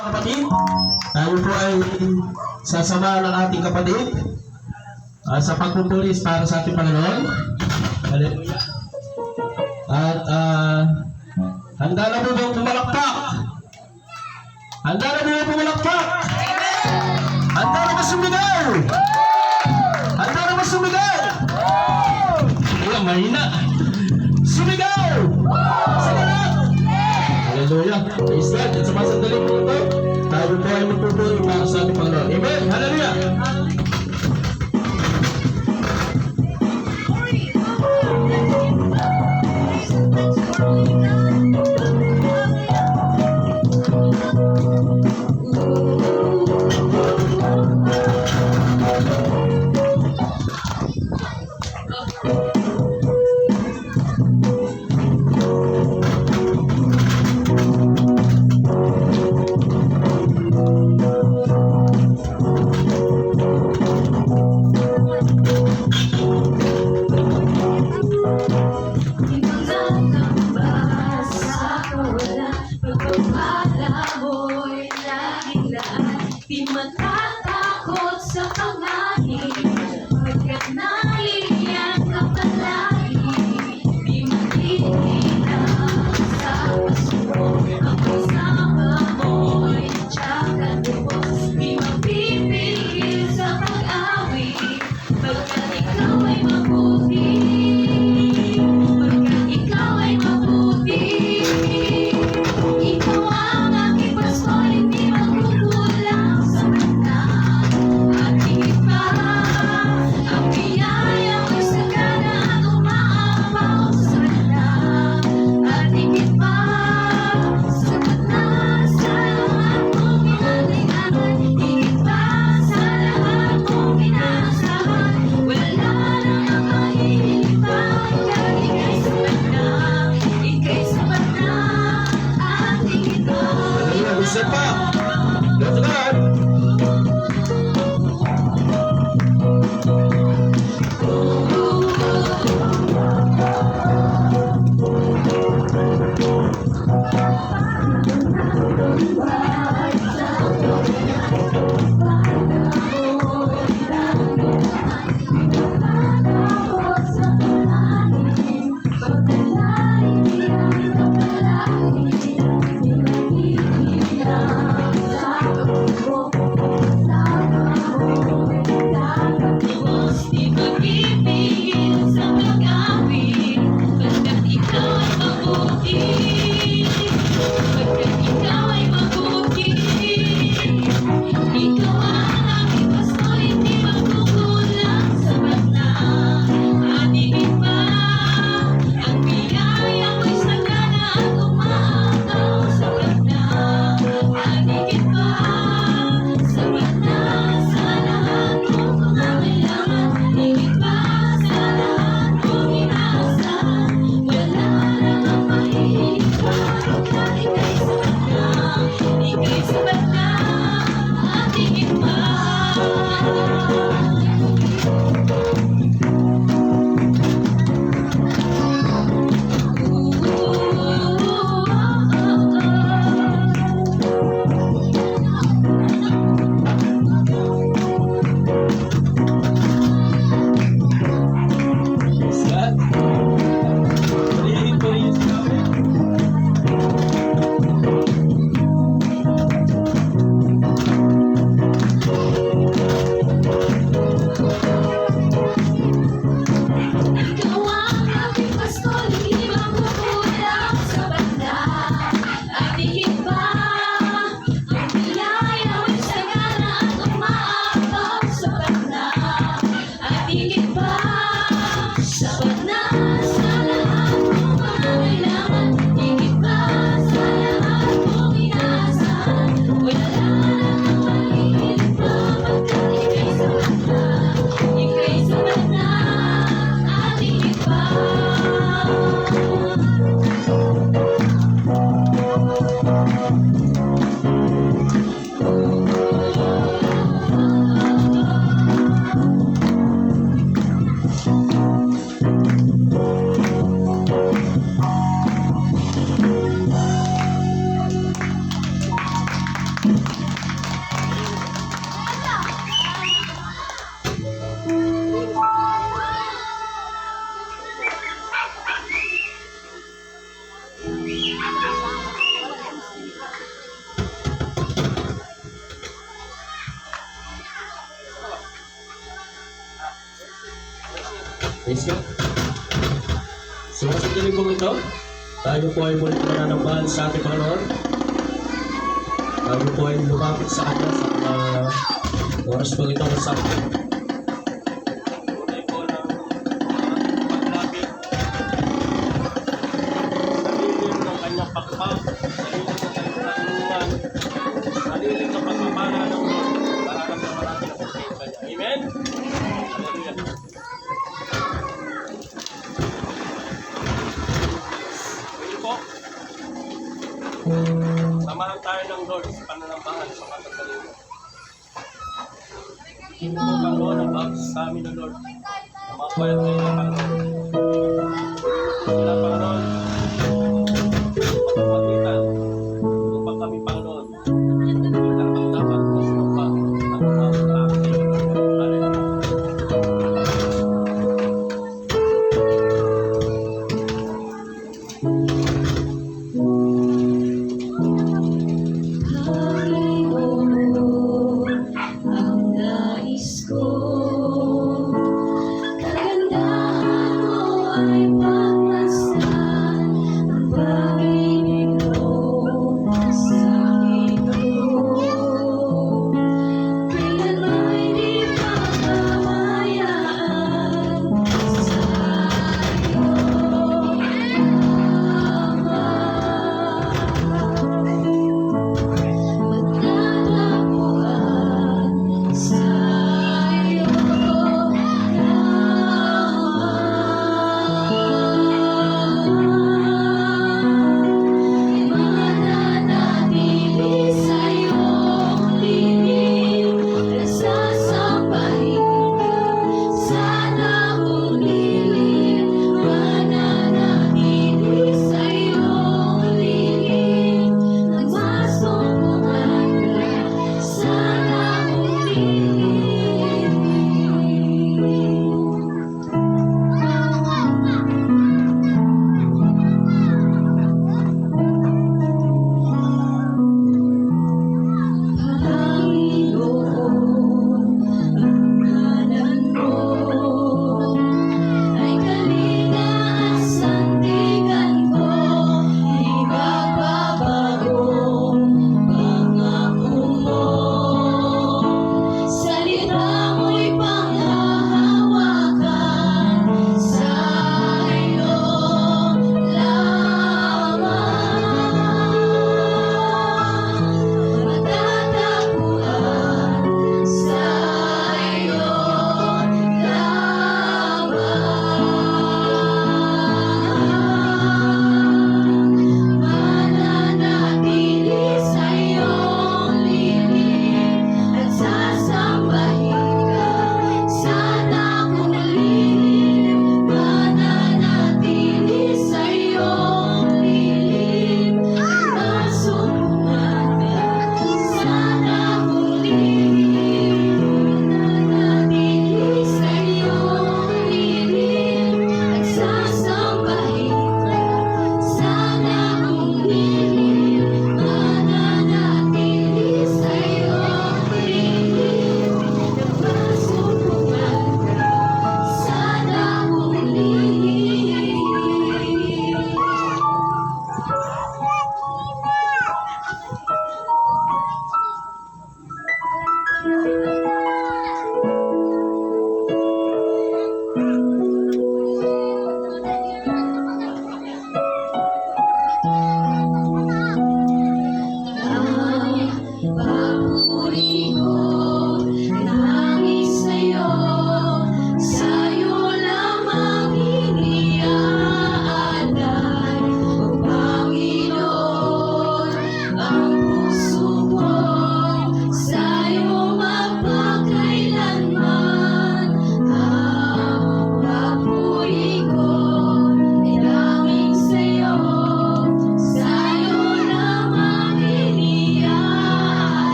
Kapatid, tayo po ay sasama ng ating kapatid sa pagpupulis para sa ating Panginoon. Hallelujah. At handa na po bang pumalakpak? Handa na po bang pumalakpak? Handa na ba sumigaw? Handa na ba sumigaw? Ayan, mahina. Sumigaw! Sumigaw! Hallelujah. Praise God. At sa mga sandali po ito, tayo po ay magpupuli para sa ating Panginoon. Amen. Hallelujah. Di matatakot sa panganib, pagkat naliliyan ka palagi. Di maghihinang sa pasunod, ang kasama mo'y tiyakan lubos. Di magpipigil sa pag-awit, pagkat ikaw ay mabuti. Pagkat ikaw ay mabuti. Ikaw ang aking pasto, hindi magkukulang sa kanya. At higit pa, ang biyaya mo'y sagana at umaapaw sa kanya. At higit pa, sapat na sa lahat mong pinag-ingatan. Higit pa sa lahat mong pinaasahan. Wala nang nakahilig pa, pagkat ika'y sapat na. Ika'y sapat na, at higit pa. Hallelujah. Isa pa. Let's go. Praise God. So sa lingkong ito, tayo po ay muli mananambahan sa ating Panginoon. Tayo po ay lumapit sa Kanya sa oras po ito ng Sabado. Tunay po ng paglapit sa lilim ng kanyang pakpak, sa lilim ng kanyang katulungan, sa lilim ng pagpapala ng Lord, mararamdaman natin ang presensya niya. Amen? Hallelujah. Pwede po, samahan tayo ng Lord sa pananambahan sa katangalan. Ito po, Panginoon, ang baptis sa amin ng Lord. Mapapayat kayo ng Panginoon. Kailan, Panginoon, pagpapagitan upang kami, Panginoon, yung dapat masumpa at mapapagpapag sa iyo. Hallelujah. Ang nais ko, kagandahan mo ay pagmasdan, ang pag-ibig mo sa aking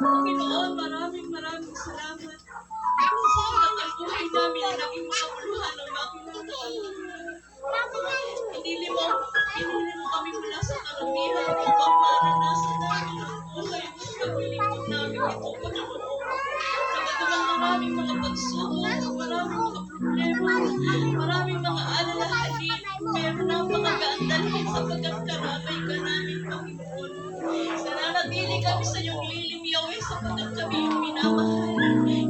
Panginoon, maraming salamat. Sapagkat ang buhay namin ay naging makabuluhan ng makilala kami. Pinili mo kami mula sa karamihan upang maranasan namin ang buhay mo sa paglilingkod namin ito, Panginoon. Nagdadala maraming mga pagsubok, maraming mga problema, maraming mga alalahanin, pero napakagaan dalhin sapagkat karamay ka namin, Panginoon. Nananatili kami sa iyong lilim, Yahweh, sapagkat kami yung minamahal.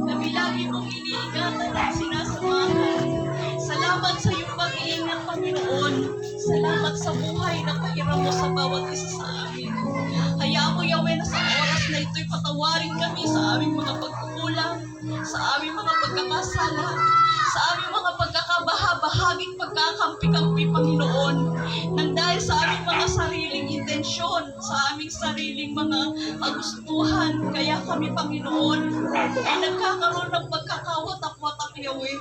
Kami lagi mong iniingatan at sinasamahan. Salamat sa iyong pag-iingat, Panginoon. Salamat sa buhay na pahiram mo sa bawat isa sa amin. Hayaan mo, Yahweh, na sa oras na ito'y patawarin kami sa aming mga pagkukulang, sa aming mga pagkakasala, sa aming mga pagkakabaha-bahaging pagkakampi-kampi, Panginoon, nang dahil sa aming mga sariling intensyon, sa aming sariling mga kagustuhan, kaya kami, Panginoon, ay nagkakaroon ng pagkakawatak-watak, Yahweh.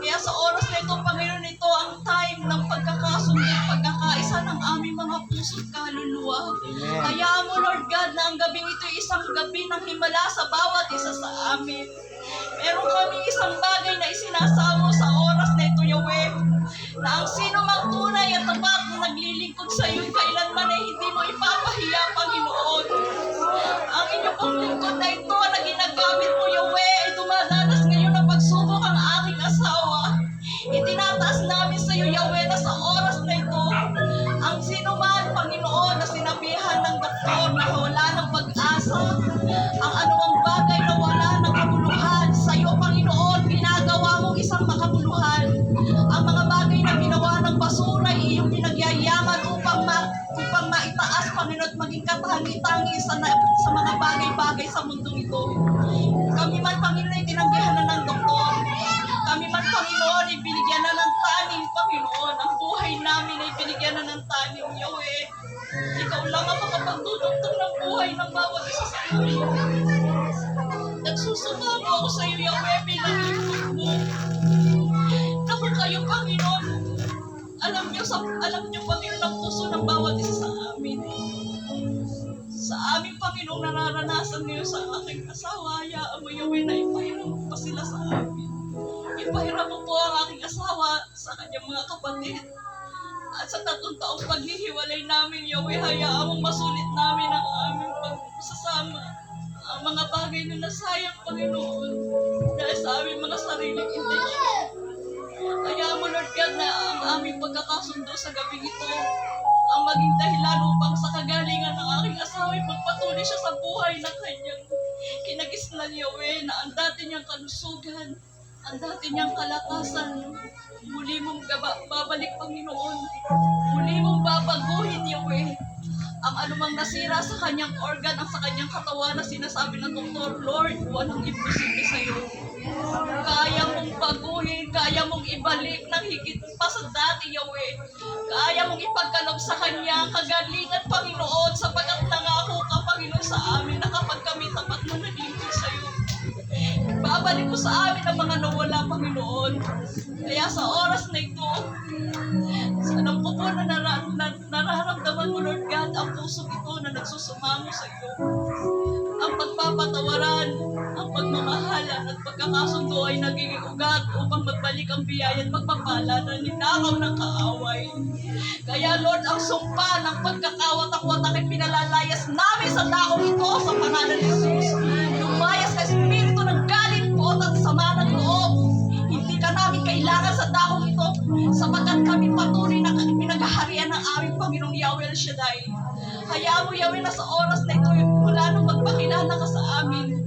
Kaya sa oras na ito, Panginoon, ito ang time ng pagkakasundo, pagkakaisa ng aming mga puso't kaluluwa. Kaya mo, Lord God, na ang gabing ito ay isang gabi ng himala sa bawat isa sa amin. Meron kami isang bagay na isinasamo sa oras na ito, Yahweh, na ang sino mang tunay at tapat na naglilingkod sa iyo kailanman ay hindi mo ipapahiya, Panginoon. Ang inyong pong lingkod na ito na ginagamit mo, Yahweh, ay dumadanas ngayon na pagsubok ang aking asawa. Itinataas namin sa iyo, Yahweh, na sa oras na ito, ang sino man, Panginoon, na sinabihan ng doktor na wala ng pag-asa, ang anumang bagay na wala ng kabuluhan, sa iyo, Panginoon, ginagawa mong isang makabuluhan. Ang mga bagay na ginawa ng basura ay iyong pinagyayaman upang maitaas, Panginoon, at maging katangi-tangi sa mga bagay-bagay sa mundong ito. Kami man, Panginoon, ay tinanggihan na ng doktor. Kami man, Panginoon, ay binigyan na ng taning, Panginoon. Ang buhay namin ay binigyan na ng taning, Yahweh. Ikaw lang ang makapagdudugtong ng buhay ng bawat isa sa amin. Nagsusumamo ako sa iyo, Yahweh, bilang lingkod mo. Naku kayo, Panginoon. Alam niyo, Panginoon, ang puso ng bawat isa sa amin. Sa aming Panginoon, nararanasan niyo sa aking asawa. Hayaan mo, Yahweh, na ipahiram mo pa sila sa amin. Ipahiram mo po ang aking asawa sa kanyang mga kapatid. At sa 3 taong paghihiwalay namin, Yahweh, hayaan mong masulit namin ang aming pagsasama. Ang mga bagay na nasayang, Panginoon, dahil sa aming mga sariling intensyon. Hayaan mo, Lord God, na ang aming pagkakasundo sa gabing ito ang maging dahilan upang sa kagalingan ng aking asawa ay magpatuloy siya sa buhay na kanyang kinagisnan, Yahweh, na ang dati niyang kalusugan, ang dati niyang kalakasan, muli mong babalik, Panginoon. Muli mong babaguhin, Yahweh. Ang anumang nasira sa kanyang organ, ang sa kanyang katawan na sinasabi ng doktor, Lord, walang imposible sa iyo. Kaya mong baguhin, kaya mong ibalik ng higit pa sa dati, Yahweh. Kaya mong ipagkaloob sa kanya kagalingan, Panginoon, sapagkat nangako ka, Panginoon, sa amin na kapag kami tapat na naglingkod sa iyo, babalik mo sa amin ang mga nawala, Panginoon. Kaya sa oras na ito, alam ko po na nararamdaman mo, Lord God, ang puso ito na nagsusumamo sa iyo. Ang pagpapatawaran, ang pagmamahalan at pagkakasundo ay nagiging ugat upang magbalik ang biyaya at pagpapala na ninakaw ng kaaway. Kaya, Lord, ang sumpa ng pagkakawatak-watak ay pinalalayas namin sa taong ito sa pangalan ni Jesus. Lumayas ka, espiritu ng galit po at sama ng loob. Hindi ka namin kailangan sa taong ito sapagkat kami patuloy na pinaghaharian ng aming Panginoong Yahweh El Shaddai. Hayaan mo, Yahweh, na sa oras na ito, mula nung magpakilala ka sa amin,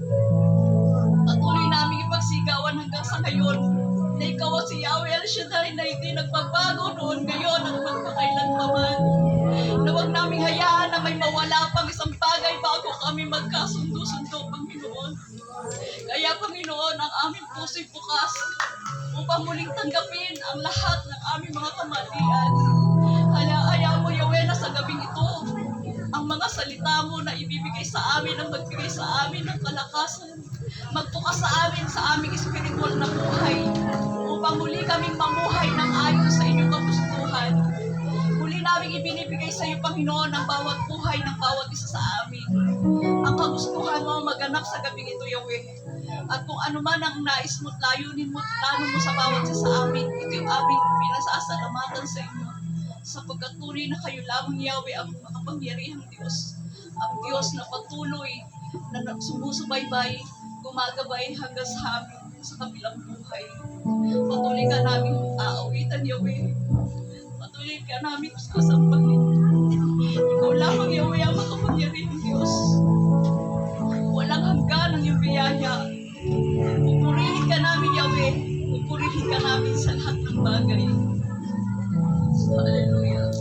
patuloy namin ipagsigawan hanggang sa ngayon na ikaw si Yahweh El Shaddai na hindi nagbabago noon, ngayon at magpakailanman. Na huwag namin hayaan na may mawala pang isang bagay bago kami magkasundo-sundo, Panginoon. Kaya, Panginoon, ang aming puso'y bukas upang muling tanggapin ang lahat ng aming mga kamalian. Hayaan mo, Yahweh, na sa gabing ito, ang mga salita mo na ibibigay sa amin ang magbigay sa amin ng kalakasan, magbukas sa amin sa aming espiritual na buhay upang muli kaming mamuhay ng ayon sa inyong kagustuhan. Muli namin ibinibigay sa iyo, Panginoon, ang bawat buhay ng bawat isa sa amin. Ang kagustuhan mo, maganda anak sa gabing ito, Yahweh. At kung ano man ang nais mo, layunin mo, plano mo sa bawat isa sa amin, ito yung aming pinasasalamatan sa inyo. Sapagkat tunay na kayo lamang, Yahweh, ang makapangyarihang Diyos. Ang Diyos na patuloy na sumusubaybay, gumagabay hanggang sa amin sa kabilang buhay. Patuloy ka namin aawitan, Yahweh. Patuloy ka namin sasambahin. Ikaw lamang, Yahweh, ang makapangyarihang Diyos. Walang hanggan ang iyong biyaya. Pupurihin ka namin, Yahweh. Pupurihin ka namin sa lahat ng bagay. Hallelujah.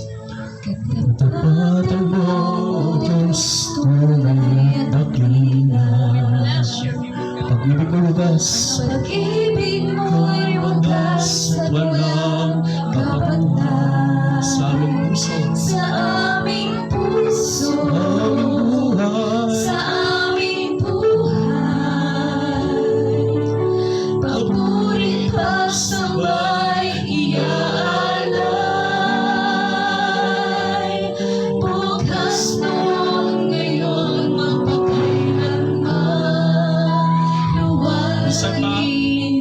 Katapatan mo, Diyos, tunay at dakila. Bless your name, God. Pag-ibig mo lugas, Pag-ibig mo'y wagas at walang kapatas sa aming puso, sa aming puso, aming buhay. sa aming buhay. Papurit pasaway iaalay, bukas noon ngayon magpakailanman, luwalhagin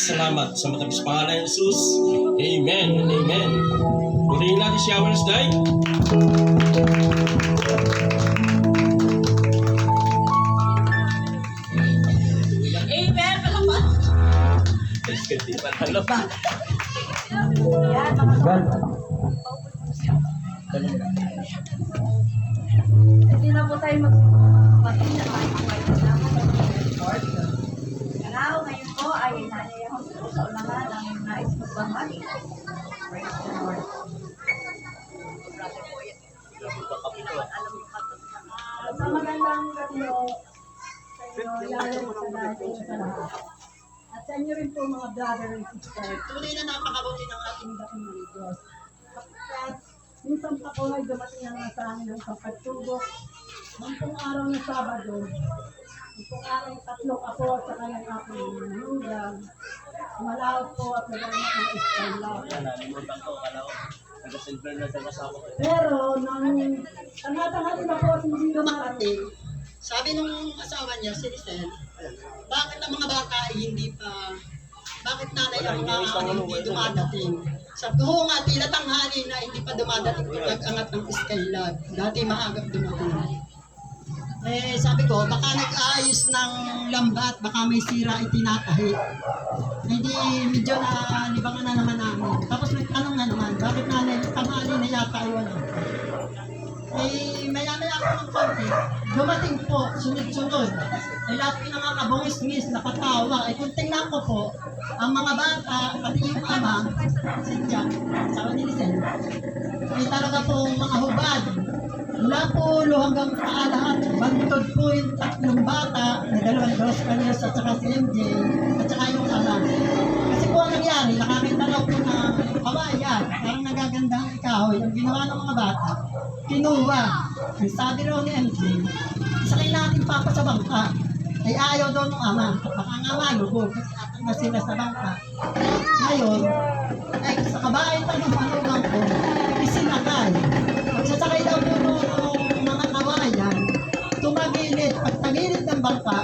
salamat sa matagis pangalan ni Jesus. Amen and amen. Purihin natin si Yahweh Day. Amen. Palapat. Ano ba? Yan, mga hindi na po tayo mag-patin na ngayon po ay nanayahon po sa ulangan ang nais magbamali. Praise the Lord. Sa magandang gabi po sa inyo, lalo sa natin sa lahat. At sa inyo rin po mga brother and sister, tunay na napakabuti ng ating dating mga Diyos. At minsan pa po ay dumating ang sa amin ng pagtubok. Nung pong araw ng Sabado, nung pong araw ng tatlong ako at saka ng aking manugang, malawag po at naganamak ng Estella. Nalimutan ko, kala ko. Nag-silver na sa kasama ko. Pero nang tanga-tanga na po at hindi dumarating, sabi nung asawa niya, si Lisel, bakit ang mga bata ay hindi pa, bakit nanay ang mga hindi dumadating? Sabi ko, nga, tila tanghali na hindi pa dumadating kung nag-angat ng Skylab. Dati maagap dumating. Eh, sabi ko, baka nag-aayos ng lambat, baka may sira itinatahi. Hindi, medyo na libangan na naman namin. Tapos nagtanong na naman, bakit nanay, tanghali na yata ay wala. Eh, maya-maya ako ng konti. Dumating po, sunod-sunod. Ay lahat pinangakabungis-ngis, nakatawa. Ay kung tingnan ko po, ang mga bata, pati yung ama, si Jack, sawa ni Lisel, ay talaga pong mga hubad. Mula po ulo hanggang paa lahat. Bantod po yung tatlong bata, na dalawang dos kanyos at saka si MJ, at saka yung ama. Kasi po ang nangyari, nakakita daw po ng kawayan, parang nagagandang ikahoy. Ang ginawa ng mga bata, kinuha. Ang sabi raw ni MJ, isakay natin papa sa bangka. Ay ayaw daw ng ama. Baka nga malubog kasi atang na sila sa bangka. Ngayon, ay sa kabahay pa ng manugang ko, isinakay. Pagsasakay daw po ng mga kawayan, tumagilid. Pag tagilid ng bangka,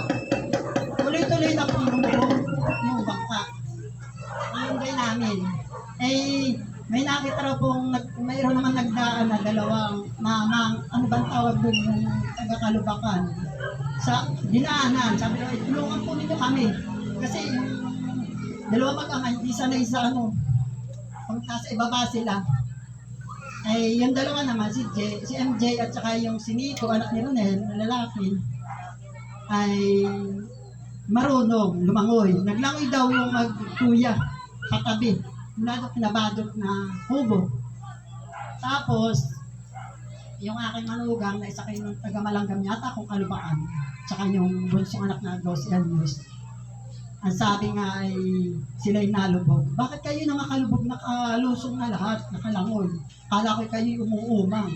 tuloy-tuloy na po lumubog yung bangka. Ngayon din namin. Eh, may nakita raw pong, mayroon naman nagdaan na dalawang mamang, ano bang tawag doon yung taga-Kalubakan, sa dinaanan. Sabi ko, tulungan po nito kami. Kasi yung dalawa mag-ama, hindi sanay sa ano, kung nasa ibaba sila. Ay, yung dalawa naman, si MJ at saka yung si Nico, anak ni Ronel, na lalaki, ay marunong, lumangoy. Naglangoy daw yung magkuya, katabi. Mula doon pinabadot na hubo. Tapos, yung aking manugang na isa kayo ng taga-Malanggam yata kung Kalubaan, tsaka yung bunsong anak na 12 anyos. Ang sabi nga ay sila'y nalubog. Bakit kayo na makalubog, nakalusong na lahat, nakalangoy? Kala ko kayo umuumang.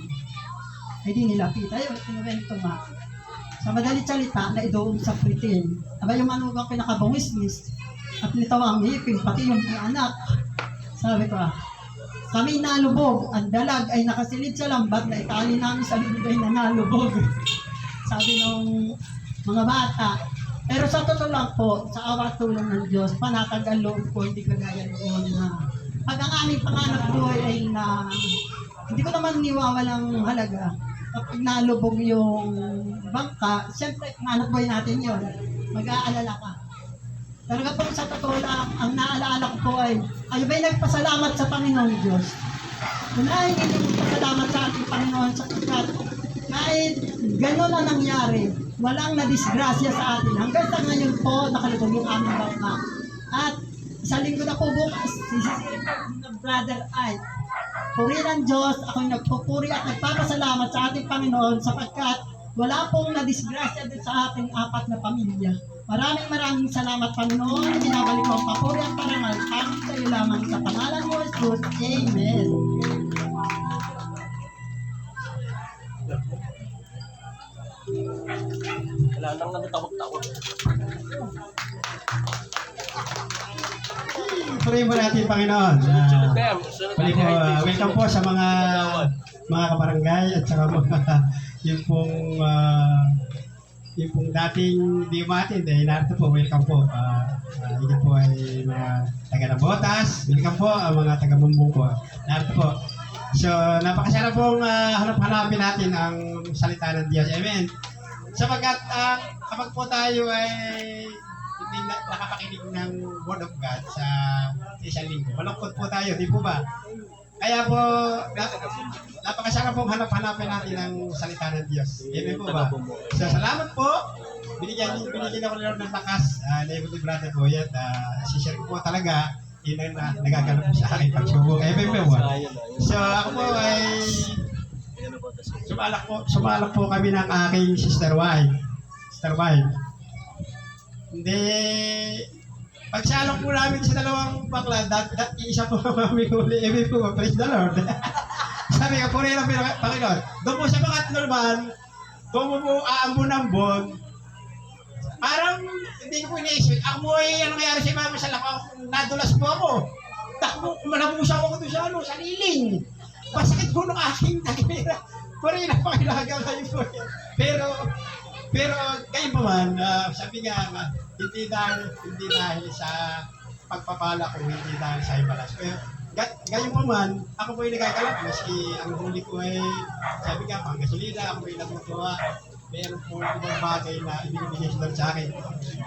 Ay di nilapit. Ay, kinuwento nga. Sa madalit salita, na idoon sa pritin. Aba yung manugang pinakabungis-ngis at nitawang ngipin, pati yung anak. Sabi ko, kami nalubog, ang dalag ay nakasilid sa lambat na itali namin sa libay na nalubog. Sabi nung mga bata. Pero sa totoo lang po, sa awa at tulong ng Diyos, panatag ang loob ko, hindi kagaya noon na pag ang aming panganap buhay ay na hindi ko naman niwawalang halaga. Kapag nalubog yung bangka, siyempre panganap buhay natin yon, mag-aalala ka. Talaga po sa totoo lang, ang naaalala ko po ay, kayo ba'y nagpasalamat sa Panginoon Diyos? Unahin hindi nagpasalamat sa ating Panginoon sa pagkat kahit gano'n ang nangyari, walang nadisgrasya sa atin. Hanggang sa ngayon po, nakalubog yung aming bangka. At isang linggo na po bukas, sisisirin ng Brother Ike. Purihin ang Diyos, ako'y nagpupuri at nagpapasalamat sa ating Panginoon sapagkat wala pong nadisgrasya din sa ating apat na pamilya. Maraming salamat, Panginoon. Binabalik ko ang papuri at parangal. Amin sa iyo lamang sa pangalan mo, Jesus. Amen. Wala nang nagtawag-tawag. Purihin po natin, Panginoon. Balik po, welcome po sa mga kabarangay at saka mga yung pong yung pong dating di umatin, dahil narito po, welcome po. Ito po ay mga taga-Nabotas, welcome po, mga taga-Bumbong po. Narito po. So, napakasarap pong hanap-hanapin natin ang salita ng Diyos. Amen. Sapagkat kapag po tayo ay hindi nakapakinig ng Word of God sa isang linggo, malungkot po tayo, di po ba? Kaya po, napakasarap pong hanap-hanapin natin ang salita ng Diyos. Amen po ba? So, salamat po. Binigyan ako ng lakas. Neighborhood brother ko yan. Sishare ko po talaga. Yun ang nagaganap po sa aking pagsubok. Amen po ba? So, ako po ay sumalak po kami ng aking sister wife. Hindi, pagsalok po namin sa dalawang bakla, isa po kami huli. Amen po ba? Praise the Lord. Sabi ka, puri lang Panginoon. Doon po sa mga naman, doon po aambon-ambon. Parang hindi ko po iniisip. Ako po ay ano nangyari sa mama sa lakaw, nadulas po ako. Takbo, manabusa ako doon sa liling. Masakit po ng aking takira. Puri lang Panginoon kayo po. Pero kayo pa man, sabi nga, hindi dahil sa pagpapala ko, hindi dahil sa ibalas. Gayon pa man, ako po ay nagkakalap, maski ang huli ko ay, sabi nga, panggasolina, ako po ay natutuwa. Meron po ibang bagay na ibinibigay sila sa akin.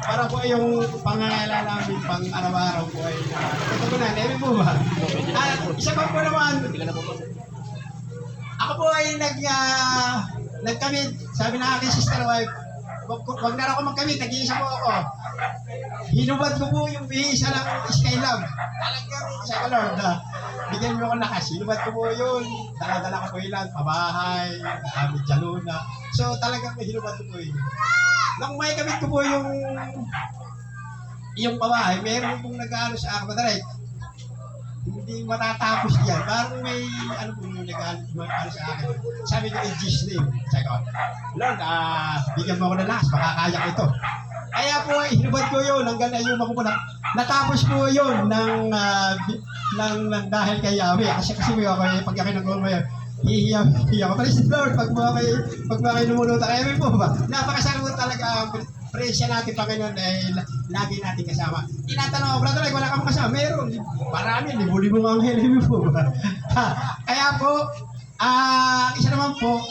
Para po yung pangangailangan namin pang araw-araw po ay natutunan. Ewan po ba? Isa pa po naman, ako po ay nagkamit, sabi na aking sister wife, wag na ako magkamit, nag-iisa po ako. Hinubad ko po yung isa ng Skylab. Talagang sa Lord, bigyan mo ako lakas. Hinubad ko po yun. Dala-dala ko po ilan, pabahay, medya luna. So talagang hinubad ko po yun. Nang may kamit ko po yung pabahay, meron pong nag-aaral sa akin, madaray. Hindi matatapos yan. Parang may, ano po yung nag-aaral sa akin. Sabi ko, in Jesus' name. Sabi ko, Lord, bigyan mo ako ng lakas, makakaya ko ito. Kaya po, hinubad ko yun, hanggang na yung makukulang. Natapos po yun ng dahil kay Yahweh. Kasi ako, pag ako nag-umayon, hihiyaw ko. Praise the Lord, pag mga kayo numunutan. Kaya po ba? Napakasarap talaga ang presya natin, Panginoon, dahil lagi natin kasama. Tinatanong ako, brother, wala kang kasama. Meron. Marami, libo-libo ang anghel. Po ba? Kaya po, isa naman po,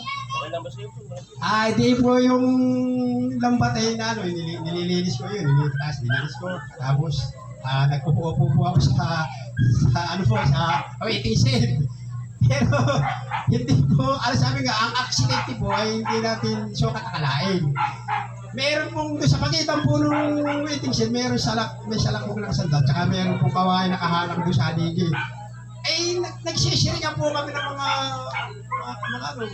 di po yung lambatay na nililinis ko yun. Nilinis ko. Tapos, nagpupo ako sa waiting shed. Pero, hindi po, sabi nga, ang aksidente po ay hindi natin sukat akalain. Meron pong sa pagitan po nung waiting shed, may salak po ng sandal, tsaka meron pong kawain nakahalang doon sa aligi. Ay, nagsisirigan po kami ng mga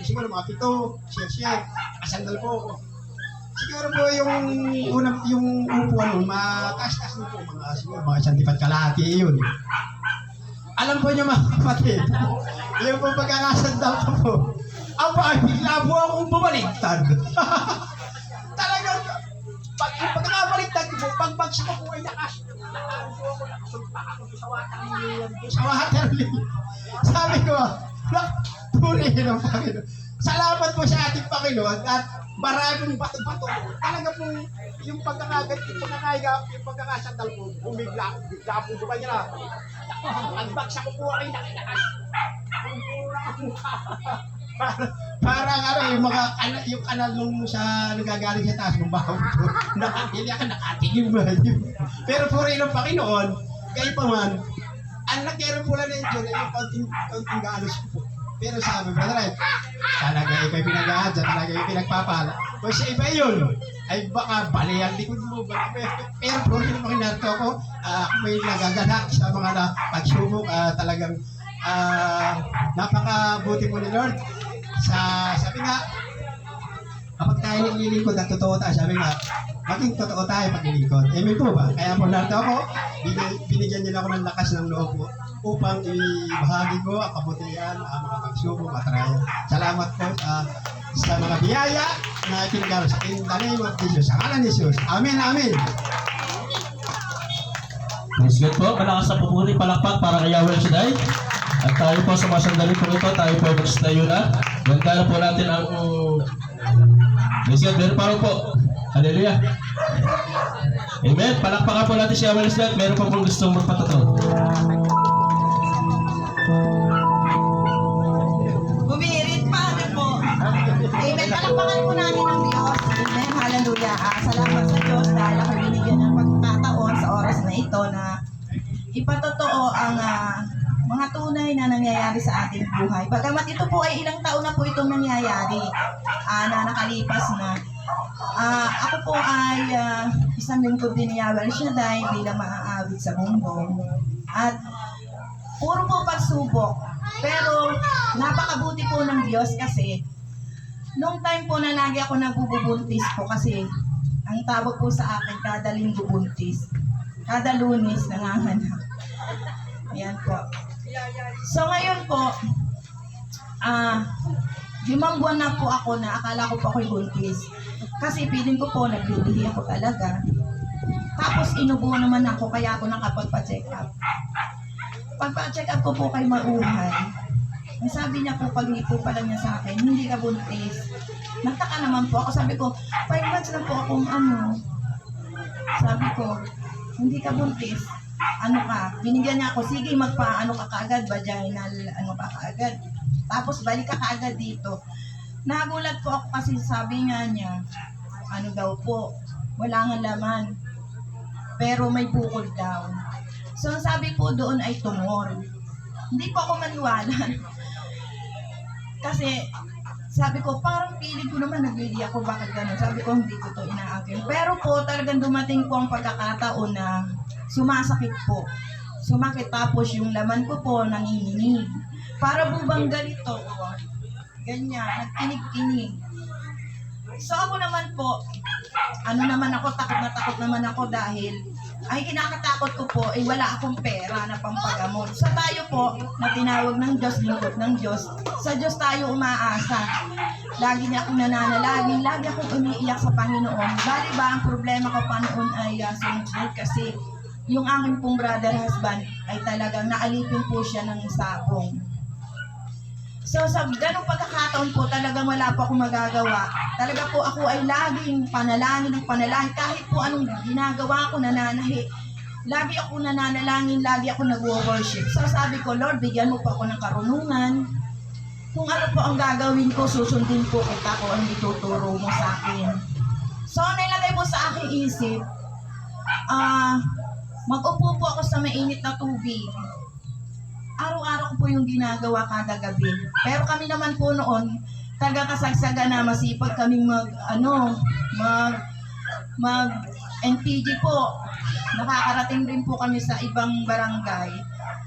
siguro mga 7, share, nakasandal po ako. Siguro po yung upuan nun, mataas-taas na po, siguro mga 1 kalahati yun. Alam po niyo mga kapatid, yung po pagkakasandal ko po, bigla po akong bumaligtad. Talagang, pagkakabaliktad ko po, pagbagsak ko po ay nakasunta ako sa waterlily. Sabi ko, purihin ang Panginoon. Salamat po sa ating Panginoon at maraming bato-bato. Talaga po yung pagkakasandal po, bumigla po ba niya na. Pagbagsak ko po ay nakilakas. Parang yung kanal nung sa nagagaling sa taas ng bahaw ko, nakatingin ba yun? Pero puri ng Panginoon, kayo pa man, ang nagkaroon po lang na yun, yung kaunting galos ko po. Pero sabi, brother, talaga ikaw'y pinag-ahadya, talaga yung pinagpapala. O sa iba yun, ay baka bali ang likod mo. Pero puri ng Panginoon ako, ako may nagaganak sa mga pagsubok, talagang napakabuti po ni Lord. Sabi nga, kapag tayo naglilingkod at totoo tayo, sabi nga, maging totoo tayo paglilingkod. Amen po ba? Kaya po narito ako, binigyan nila ako ng lakas ng loob ko upang ibahagi ko ang kabutihan, ang mga pagsubok at raya. Salamat po sa mga biyaya na itinigaro sa in the name of Jesus. Sa ngalan ni Jesus. Amen, amen. Praise God po. Malakas na pupuri, palakpak para kay Yahweh Shaddai. At tayo po sa mga sandali po ito, tayo po magstayo na. Ganda na po natin ang... Praise God, meron pa rin po. Hallelujah. Amen. Palakpakan po natin si Awalis Lahat. Meron pa pong gustong magpatotoo. Bumirit pa, ano po. Amen. Palakpakan po natin ang Diyos. Amen. Hallelujah. Salamat sa Diyos dahil ako binigyan ng pagkakataon sa oras na ito na ipatotoo ang mga tunay na nangyayari sa ating buhay. Bagamat ito po ay ilang taon na po itong nangyayari na nakalipas na. Ako po ay isang lingkod din ni Yahweh El Shaddai bilang maaawit sa bumbong. At puro po pagsubok. Pero napakabuti po ng Diyos kasi nung time po na lagi ako nabubuntis po kasi ang tawag po sa akin kada linggo buntis. Kada Lunes nanganganak. Ayan po. So ngayon po, 5 buwan na po ako na akala ko po ako'y buntis. Kasi feeling ko po naglilihi ako talaga. Tapos inubo naman ako kaya ako nakapagpa-check up. Pagpa-check up ko po kay Mauhay, ang sabi niya po, pag-ipo pala niya sa akin, hindi ka buntis. Nagtaka naman po ako, sabi ko, 5 months lang po akong sabi ko, hindi ka buntis. Ano ka? Binigyan niya ako, sige magpa-ano ka kaagad, vaginal, ano ka kaagad. Tapos balik ka kaagad dito. Nagulat po ako kasi sabi nga niya, ano daw po, wala nga laman. Pero may bukol daw. So ang sabi po doon ay tumor. Hindi po ako maniwala. Kasi sabi ko, parang feeling ko naman naglili ako, bakit gano'n? Sabi ko, hindi ko to inaagin. Pero po, talagang dumating po ang pagkakataon na sumasakit po. Sumakit tapos yung laman ko po nanginginig. Para bubang ganito. Ganyan, nagkinig-kinig. So ako naman po, takot na takot naman ako dahil ay kinakatakot ko po, wala akong pera na pampagamot. So tayo po, na tinawag ng Diyos, lingkod ng Diyos, sa Diyos tayo umaasa. Lagi niya akong nananalangin, lagi akong umiiyak sa Panginoon. Bali ba, ang problema ko pa noon ay sunod kasi yung aking pong brother husband ay talagang naalipin po siya ng sabong. So sa ganung pagkakataon po, talagang wala po akong magagawa. Talaga po ako ay laging panalangin ng panalangin. Kahit po anong ginagawa ko, nananahi. Lagi ako nananalangin, lagi ako nag-worship. So sabi ko, Lord, bigyan mo po ako ng karunungan. Kung ano po ang gagawin ko, susundin po kita kung ang ituturo mo sa akin. So nilagay po sa aking isip, mag-upo po ako sa mainit na tubig. Araw-araw ko po yung ginagawa kada gabi. Pero kami naman po noon, talaga kasagsaga na masipag kaming mag NPG po. Nakakarating din po kami sa ibang barangay.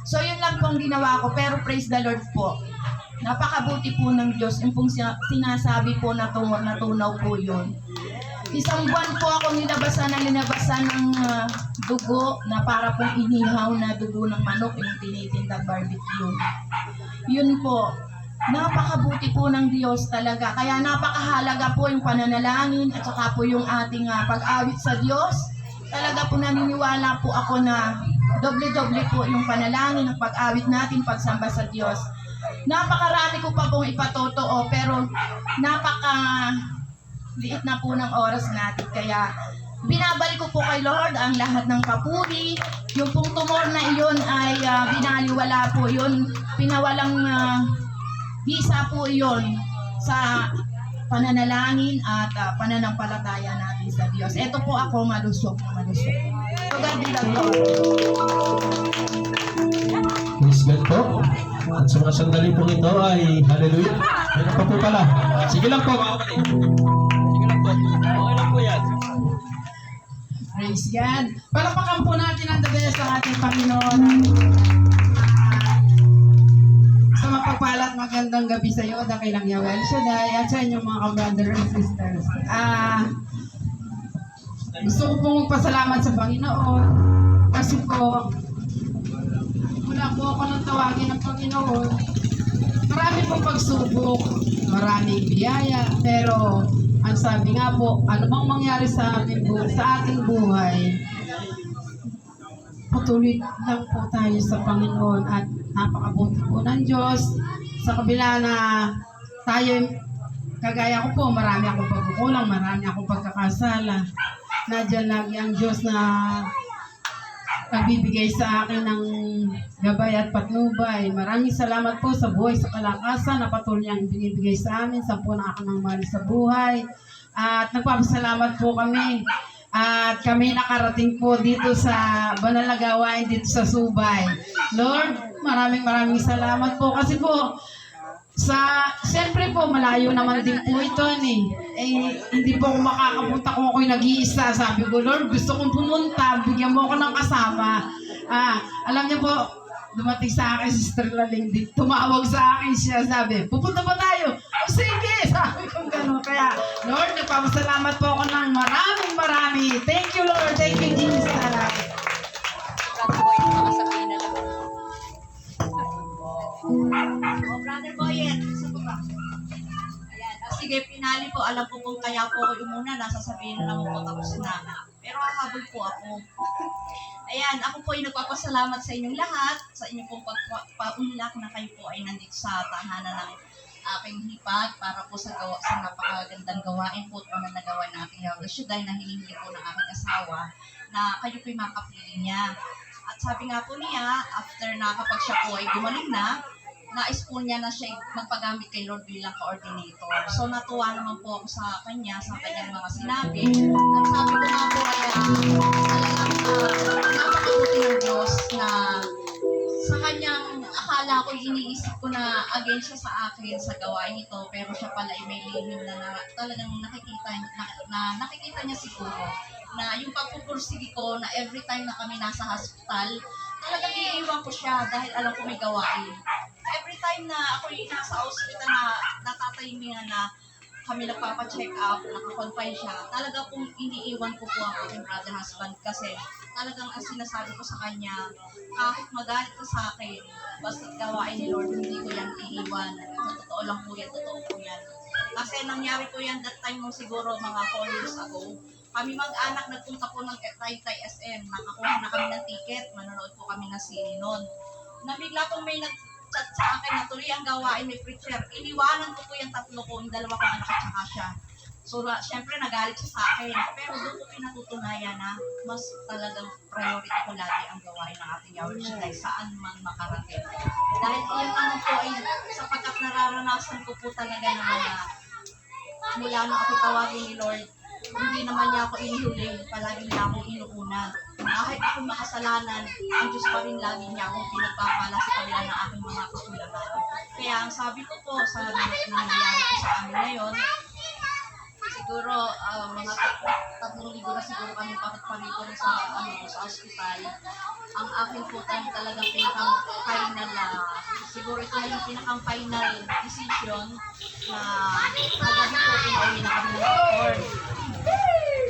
So yun lang po ang ginawa ko, pero praise the Lord po. Napakabuti po ng Diyos. Yung pong sinasabi po na tumor na tunaw po yun. 1 buwan po ako linabasan ng dugo na para pong inihaw na dugo ng manok, yung tinitindang barbecue. Yun po. Napakabuti po ng Diyos talaga. Kaya napakahalaga po yung pananalangin at saka po yung ating pag-awit sa Diyos. Talaga po naniniwala po ako na doble-doble po yung panalangin, ang pag-awit natin, pagsamba sa Diyos. Napakarami ko pa pong ipatotoo pero liit na po ng oras natin. Kaya binabalik ko po kay Lord ang lahat ng papuri. Yung pong tumor na iyon ay binaliwala po yun. Pinawalang bisa po iyon sa pananalangin at pananampalataya natin sa Diyos. Ito po ako malusog na malusog. So God be the glory. Praise God po. At sa mga sandali po ito ay hallelujah. Meron pa po pala. Sige lang po mga kapatid. Sige lang po. Okay lang po yan. Praise God. Palakpakan po natin ang dagaya sa ating Panginoon. Sa mapagpalat magandang gabi sa iyo, dakilang Yahweh El Shaddai at sa inyong mga brother and sisters. Gusto ko pong magpasalamat sa Panginoon kasi po wala po ako nang tawagin ng Panginoon. Marami pong pagsubok, maraming biyaya, pero ang sabi nga po, ano bang mangyari sa ating buhay, patuloy lang po tayo sa Panginoon at napakabuti po ng Diyos sa kabila na tayo kagaya ko po, marami akong pagkukulang, marami akong pagkakasala. Nandiyan lagi ang Diyos na nagbibigay sa akin ng gabay at patnubay. Maraming salamat po sa buhay, sa kalakasan na patuloy niyang binibigay sa amin. 10 na ako ng mahal sa buhay. At nagpapasalamat po kami. At kami nakarating po dito sa banal na gawain dito sa Subay. Lord, maraming salamat po kasi po siyempre po malayo naman din po ito hindi po ako makakapunta kung ako'y nag-iisa. Sabi ko, Lord, gusto kong pumunta, bigyan mo ako ng kasama. Alam niyo po, dumating sa akin si Sister Laling, tumawag sa akin siya, sabi, pupunta ba tayo? O sige, sabi ko gano'n. Kaya, Lord, nagpapasalamat po ako ng marami. Thank you, Lord. Thank you, Jesus. Brother Boy, baka sabihin na lang. Brother Boyet, sa baba. Ayan. Sige, pinali po. Alam po kung kaya po ako umuna, nasasabihin na lang po tapos na. Pero hahabol po ako. Ayan, ako po ay nagpapasalamat sa inyong lahat, sa inyong pong pagpaunlak na kayo po ay nandito sa tahanan ng aking hipag para po sa napakagandang gawain po at na nagawa ng ating Yahweh Shaddai na hiningi po ng aking asawa na kayo po'y makapili niya. At sabi nga po niya, after na kapag siya po ay gumaling na, nais po niya na siya magpagamit kay Lord bilang coordinator. So natuwa naman po ako sa kanya, sa kanyang mga sinabi. At sabi ko nga po ay talagang napakabuti ng Diyos na sa kanyang akala ko iniisip ko na against siya sa akin sa gawain ito, pero siya pala ay may lihim na talagang nakikita niya siguro na yung pagpupursige ko na every time na kami nasa hospital, talagang iiwan ko siya dahil alam ko may gawain. Every time na ako yung nasa hospital na natatayimingan na kami nagpapacheck up, nakakonfine siya, talaga pong iniiwan ko po ang aking brother husband kasi talagang ang sinasabi ko sa kanya, kahit magalit ka sa akin, basta gawain ni Lord, hindi ko yan iiwan. Sa totoo lang po yan, totoo po yan. Kasi nangyari po yan that time mo siguro mga 4 years ago. Kami mag-anak nagpunta po ng Taytay SM, nakakuha na kami ng ticket, manonood po kami ng sine noon. Nabigla pong may nag-chat sa akin na tuloy ang gawain may preacher. Iniwanan ko po yung 3 ko, yung 2 kong anak at saka siya. So, syempre nagalit siya sa akin. Pero doon ko pinatutunayan na mas talagang priority ko lagi ang gawain ng ating Yahweh Shaddai saan man makarating. Dahil yun naman po ay sapagkat nararanasan ko po talaga ng mga mula nung ako tawagin ni Lord, hindi naman niya ako inihuling, palagi niya ako inuuna. Kahit ako makasalanan, ang Diyos pa rin lagi niya akong pinagpapala sa kabila ng aking mga kakulangan. Kaya ang sabi ko po sa nangyayari ko sa amin ngayon, siguro mga 3 linggo na siguro kami parito rin sa hospital. Ang akin po talagang pinakang-final siguro ito na yung pinakang-final decision na kagabi po pinauwi na kami ng doktor.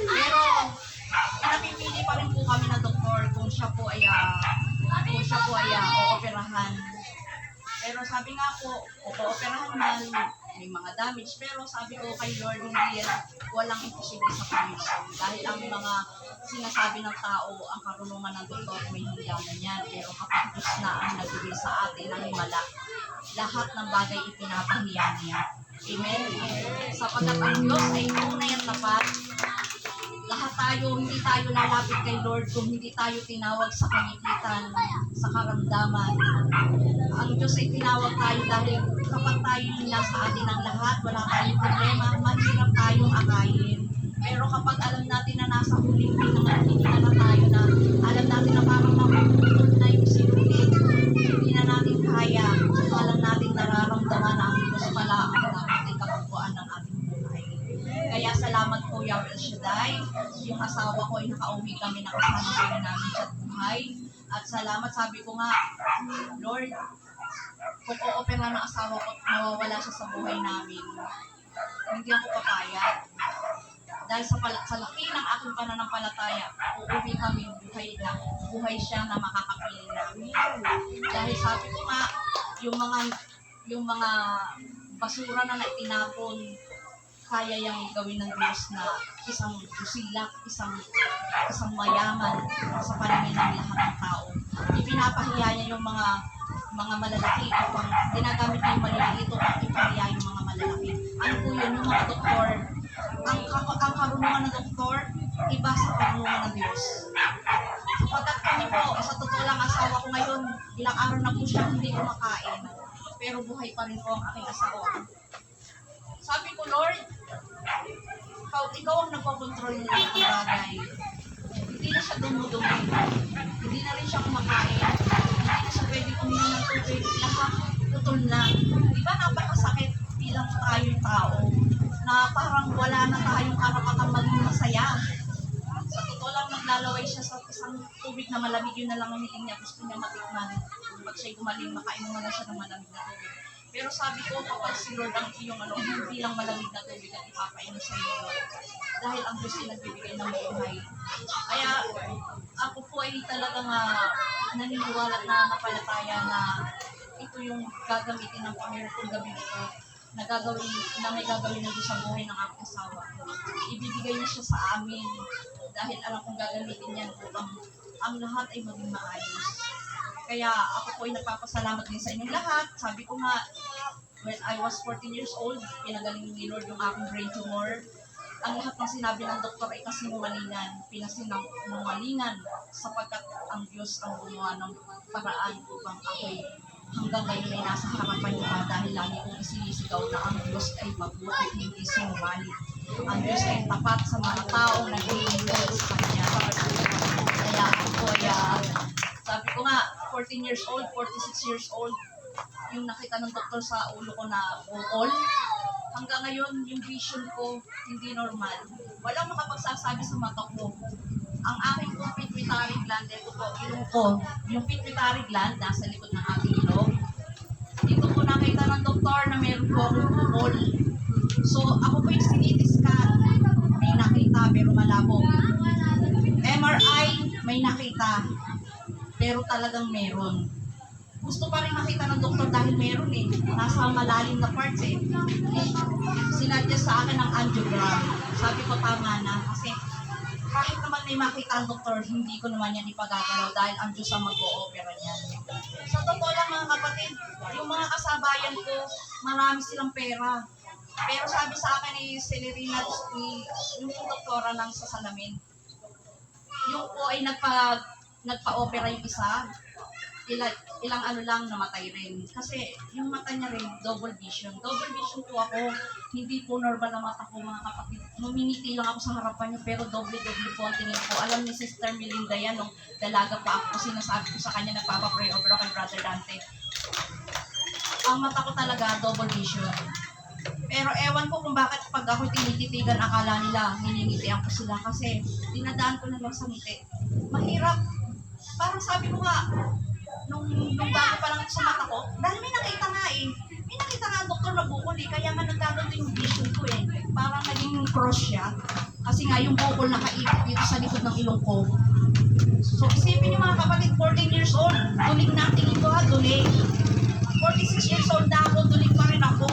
Pero napipili pa rin po kami ng doktor kung siya po ay ooperahan. Pero sabi nga po, ooperahan man, may mga damage. Pero sabi ko kay Lord, hindi yan, walang imposible sa Panginoon. Dahil ang mga sinasabi ng tao, ang karunungan ng doktor, may hingganan yan. Pero kapag Diyos na ang nagbigay sa atin ng himala, lahat ng bagay ipinapahiya niya. Amen? Sapagkat ang Diyos ay tunay at tapat, lahat tayo, hindi tayo lalapit kay Lord kung hindi tayo tinawag sa kagipitan, sa karamdaman. Ang Diyos ay tinawag tayo dahil kapag tayo nasa atin ang lahat, wala tayong problema, mahirap tayong akayin. Pero kapag alam natin na nasa huling pinangalingan na tayo na alam natin na parang mamutulog na yung sinulit, hindi na natin kaya, alam natin nararamdaman na ang Diyos pala ang dapat kapupuan ng ating buhay. Kaya salamat po Yahweh Shaddai, yung asawa ko ay nakauwi kami na kasama namin sa buhay. At salamat, sabi ko nga, Lord, kung o-opera ng asawa ko, nawawala siya sa buhay namin, hindi ako papayag. Dahil sa laki ng aking pananampalataya, uuwi kami, buhay siya na makakapiling namin. Dahil sabi ko nga, yung mga basura na itinapon, kaya yung gawin ng Diyos na isang busilak, isang mayaman sa paningin ng lahat ng tao. Ipinapahiya niya yung mga malalaki upang ginagamit niya yung maliliit upang ipahiya yung mga malalaki. Ano po yun? Yung doktor, ang karunungan ng doktor, iba sa karunungan ng Diyos. Sapagkat kami po, sa totoo lang, asawa ko ngayon, ilang araw na po siya hindi kumakain. Pero buhay pa rin po ang aking asawa. Sabi ko, Lord, ikaw ang nagpakontrol ng lahat ng bagay. Hindi na siya dumudumi. Hindi na rin siya kumakain. Hindi na siya pwede uminom ng tubig. Lahat putol na. Di ba napakasakit bilang tayong tao na parang wala na tayong karapatang maging masaya. Sa totoo lang, naglalaway siya sa isang tubig na malamig. Yun na lang ang hiling niya. Gusto niya matikman. Pag siya'y gumaling, makainom na siya ng malamig na tubig. Pero sabi ko, kapag si Lord ang iyong hindi lang malamig na tubig at ipapainom sa iyo, Lord. Dahil ang Diyos ay nagbibigay ng buhay. Kaya ako po ay talagang naniniwala na napalataya na ito yung gagamitin ng Panginoon kung gabi ito na may gagawin na Diyos sa buhay ng aking asawa. Ibibigay niya siya sa amin dahil alam kong gagamitin yan upang ang lahat ay maging maayos. Kaya ako po ay nagpapasalamat din sa inyong lahat. Sabi ko nga, when I was 14 years old, pinagaling ni Lord yung aking brain tumor. Ang lahat ng sinabi ng doktor ay kasinungalingan, pinasinungalingan sapagkat ang Diyos ang gumawa ng paraan upang ako'y hanggang ngayon ay nasa harapan niyo dahil lagi kong isinisigaw na ang Diyos ay mabuti, hindi sinungaling. Ang Diyos ay tapat sa mga taong naglilingkod sa Kanya. Kaya ako po ay, sabi ko nga, 14 years old, 46 years old, yung nakita ng doktor sa ulo ko na bukol. Hanggang ngayon, yung vision ko, hindi normal. Walang makapagsasabi sa mata ko. Ang aking pong pituitary gland, ito po, ilong ko. Yung pituitary gland, nasa likod ng aking ilong. Dito po nakita ng doktor na meron po akong bukol. So, ako po yung CT scan. May nakita, pero malabo. MRI, may nakita. Pero talagang meron. Gusto pa rin makita ng doktor dahil meron nasa malalim na parts Sinadya sa akin ang angiogram. Sabi ko tama na kasi kahit naman may makita ang doktor, hindi ko naman yan ipagagalaw dahil ang Diyos ang mag-o-opera niyan. Sa totoo lang mga kapatid, yung mga kasabayan ko, marami silang pera. Pero sabi sa akin ni Celerina, yung doktora ng sa salamin, yung po ay nagpa-opera yung isa, ilang ano lang namatay rin. Kasi yung mata niya rin, double vision. Double vision po ako, hindi po normal na mata ko mga kapatid. Numiniti lang ako sa harapan niya, pero doble-doble po ang tingin ko. Alam ni Sister Melinda yan, nung dalaga pa ako, sinasabi ko sa kanya, nagpapapray over ako kay Brother Dante. Ang mata ko talaga, double vision. Pero ewan ko kung bakit pag ako tinititigan, akala nila, hiningitian ko sila kasi dinadaan ko na lang sa ngiti. Mahirap. Parang sabi ko nga, nung bago pa lang sa mata ko, dahil may nakita nga may nakita nga ang doktor na bukol kaya nga nagkakaroon yung vision ko parang naging cross siya, kasi nga yung bukol nakaipit dito sa likod ng ilong ko. So isipin niyo mga kapatid, 14 years old, tulig na ang tingin ko tulig. 46 years old na ako, tulig pa rin ako.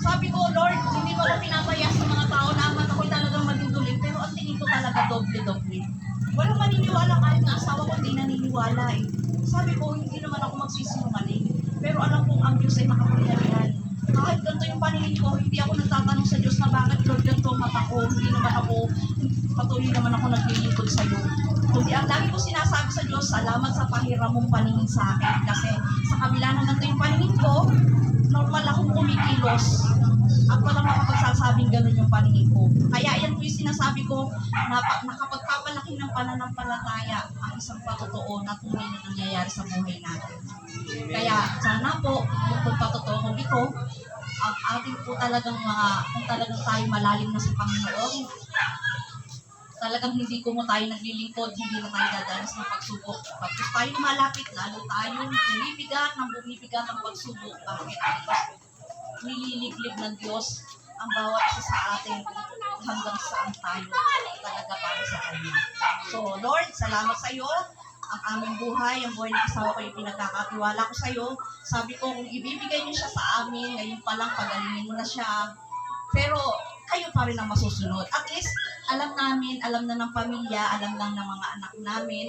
Sabi ko, Lord, hindi ko lang pinapaya sa mga tao na ang mata ko'y talagang maging tulig, pero ang tingin ko talaga doble-doble. Walang maniniwala kahit na asawa ko, hindi naniniwala Sabi ko, hindi naman ako magsisinungaling. Pero alam kong ang Diyos ay makapangyarihan. Kahit ganito yung paningin ko, hindi ako nagtatanong sa Diyos na bakit Lord ganito ang mata ko. Hindi naman ako, patuloy naman ako naglilingkod sa iyo. Kundi ang lagi ko sinasabi sa Diyos, salamat sa pahiram mong paningin sa akin. Kasi sa kabila ng ganito yung paningin ko, normal akong kumikilos. At walang makapagsasabing gano'n yung paningin ko. Kaya yan po yung sinasabi ko na nakapagpapalaki ng pananampalataya ang isang patotoo na tunay na nangyayari sa buhay natin. Kaya sana po, kung patotoo ito, ang ating po talagang kung talagang tayo malalim na sa Panginoon, talagang hindi ko mo tayo naglilingkod, hindi na tayo dadanas ng pagsubok. Pagkos tayo malapit, lalo tayong bumibigat ang pagsubok. Bakit? Nililiglig ng Diyos ang bawat isa sa atin hanggang saan tayo talaga para sa Kanya. So, Lord, salamat sa iyo. Ang aming buhay, ang buhay ng asawa ko yung pinagkakatiwala ko sa iyo. Sabi ko, kung ibibigay niyo siya sa amin, ngayon pa lang pagalingin mo na siya. Pero, kayo pa rin ang masusunod. At least, alam namin, alam na ng pamilya, alam lang ng mga anak namin.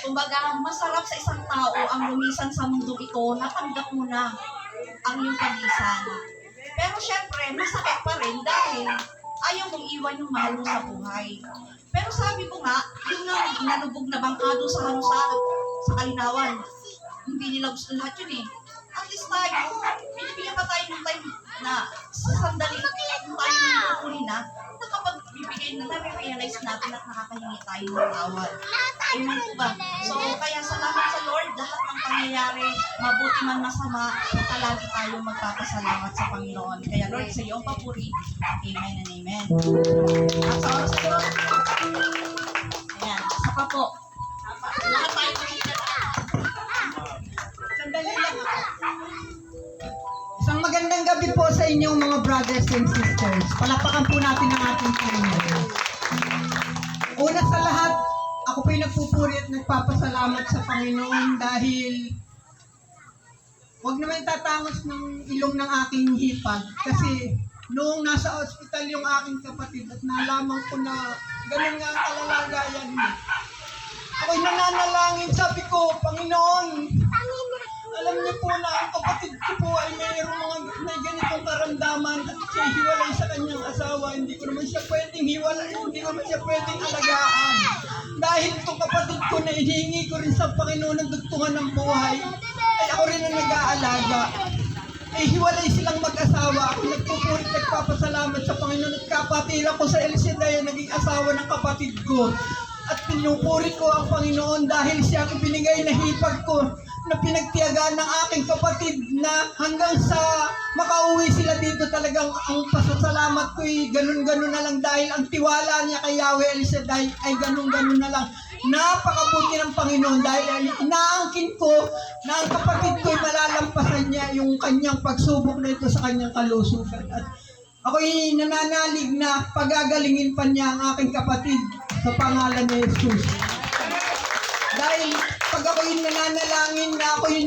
Kumbaga, masarap sa isang tao ang lumisan sa mundo ito, natanggap mo na ang iyong pagisan. Pero Pero syempre, masakit pa rin dahil ayaw mong iwan yung mahal mo sa buhay. Pero sabi ko nga, yung nalubog na bangkado sa kalinawan, hindi nila gusto lahat yun eh. At least tayo, binibigyan pa tayo ng time na sa sandali tayo ng kukunin na kapag bibigay na nare-realize natin at nakakahingi tayo ng tawad. Amen po ba? So, kaya salamat sa Lord, lahat ng pangyayari, mabuti man masama, palagi tayo magpapasalamat sa Panginoon. Kaya Lord, sa iyong papuri, amen and amen. At sa oras na Lord, ayan, isa pa po, lahat tayo makikita. Sandali lang ako. Isang magandang gabi po sa inyong mga brothers and sisters. Palakpakan po natin ang ating Panginoon. Una sa lahat, ako po'y nagpupuri at nagpapasalamat sa Panginoon dahil huwag naman tatangos ng ilong ng aking hipag kasi noong nasa ospital yung aking kapatid at nalaman ko na ganun nga ang kalalagayan niya. Ako'y nananalangin, sabi ko, Panginoon, alam niyo po na ang kapatid ko po ay mayroong may ganitong karamdaman at siya hiwalay sa kanyang asawa. Hindi ko naman siya pwedeng hiwalay, hindi ko naman siya pwedeng alagaan. Dahil itong kapatid ko na hinihingi ko rin sa Panginoon ng dugtungan ng buhay, ay ako rin ang nag-aalaga. Ay hiwalay silang mag-asawa. Ako nagpupuri, nagpapasalamat sa Panginoon at kapatira ko sa El Shaddai, naging asawa ng kapatid ko. At pinupuri ko ang Panginoon dahil siya ang binigay na hipag ko na pinagtiyagaan ng aking kapatid na hanggang sa makauwi sila dito talagang ang pasasalamat ko'y ganun-ganun na lang dahil ang tiwala niya kay Yahweh El Shaddai ay ganun-ganun na lang. Napakabuti ng Panginoon dahil inaangkin ko na ang kapatid ko'y malalampasan niya yung kanyang pagsubok na ito sa kanyang kalusugan. At ako'y nananalig na pagagalingin pa niya ang aking kapatid sa pangalan ni Jesus. Dahil pag ako'y nananalangin na ako'y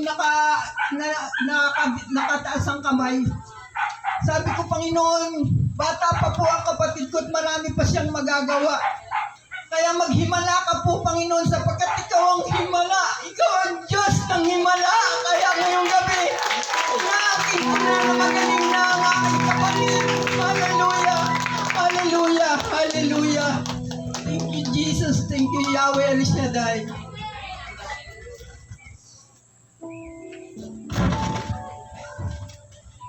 nakataas ang kamay, sabi ko, Panginoon, bata pa po ang kapatid ko at marami pa siyang magagawa. Kaya maghimala ka po, Panginoon, sapagkat ikaw ang himala. Ikaw ang Diyos ng himala. Kaya ngayong gabi, nakakit ko na magaling na ang aking kapatid. Hallelujah! Hallelujah! Hallelujah! Thank you, Jesus. Thank you, Yahweh El Shaddai.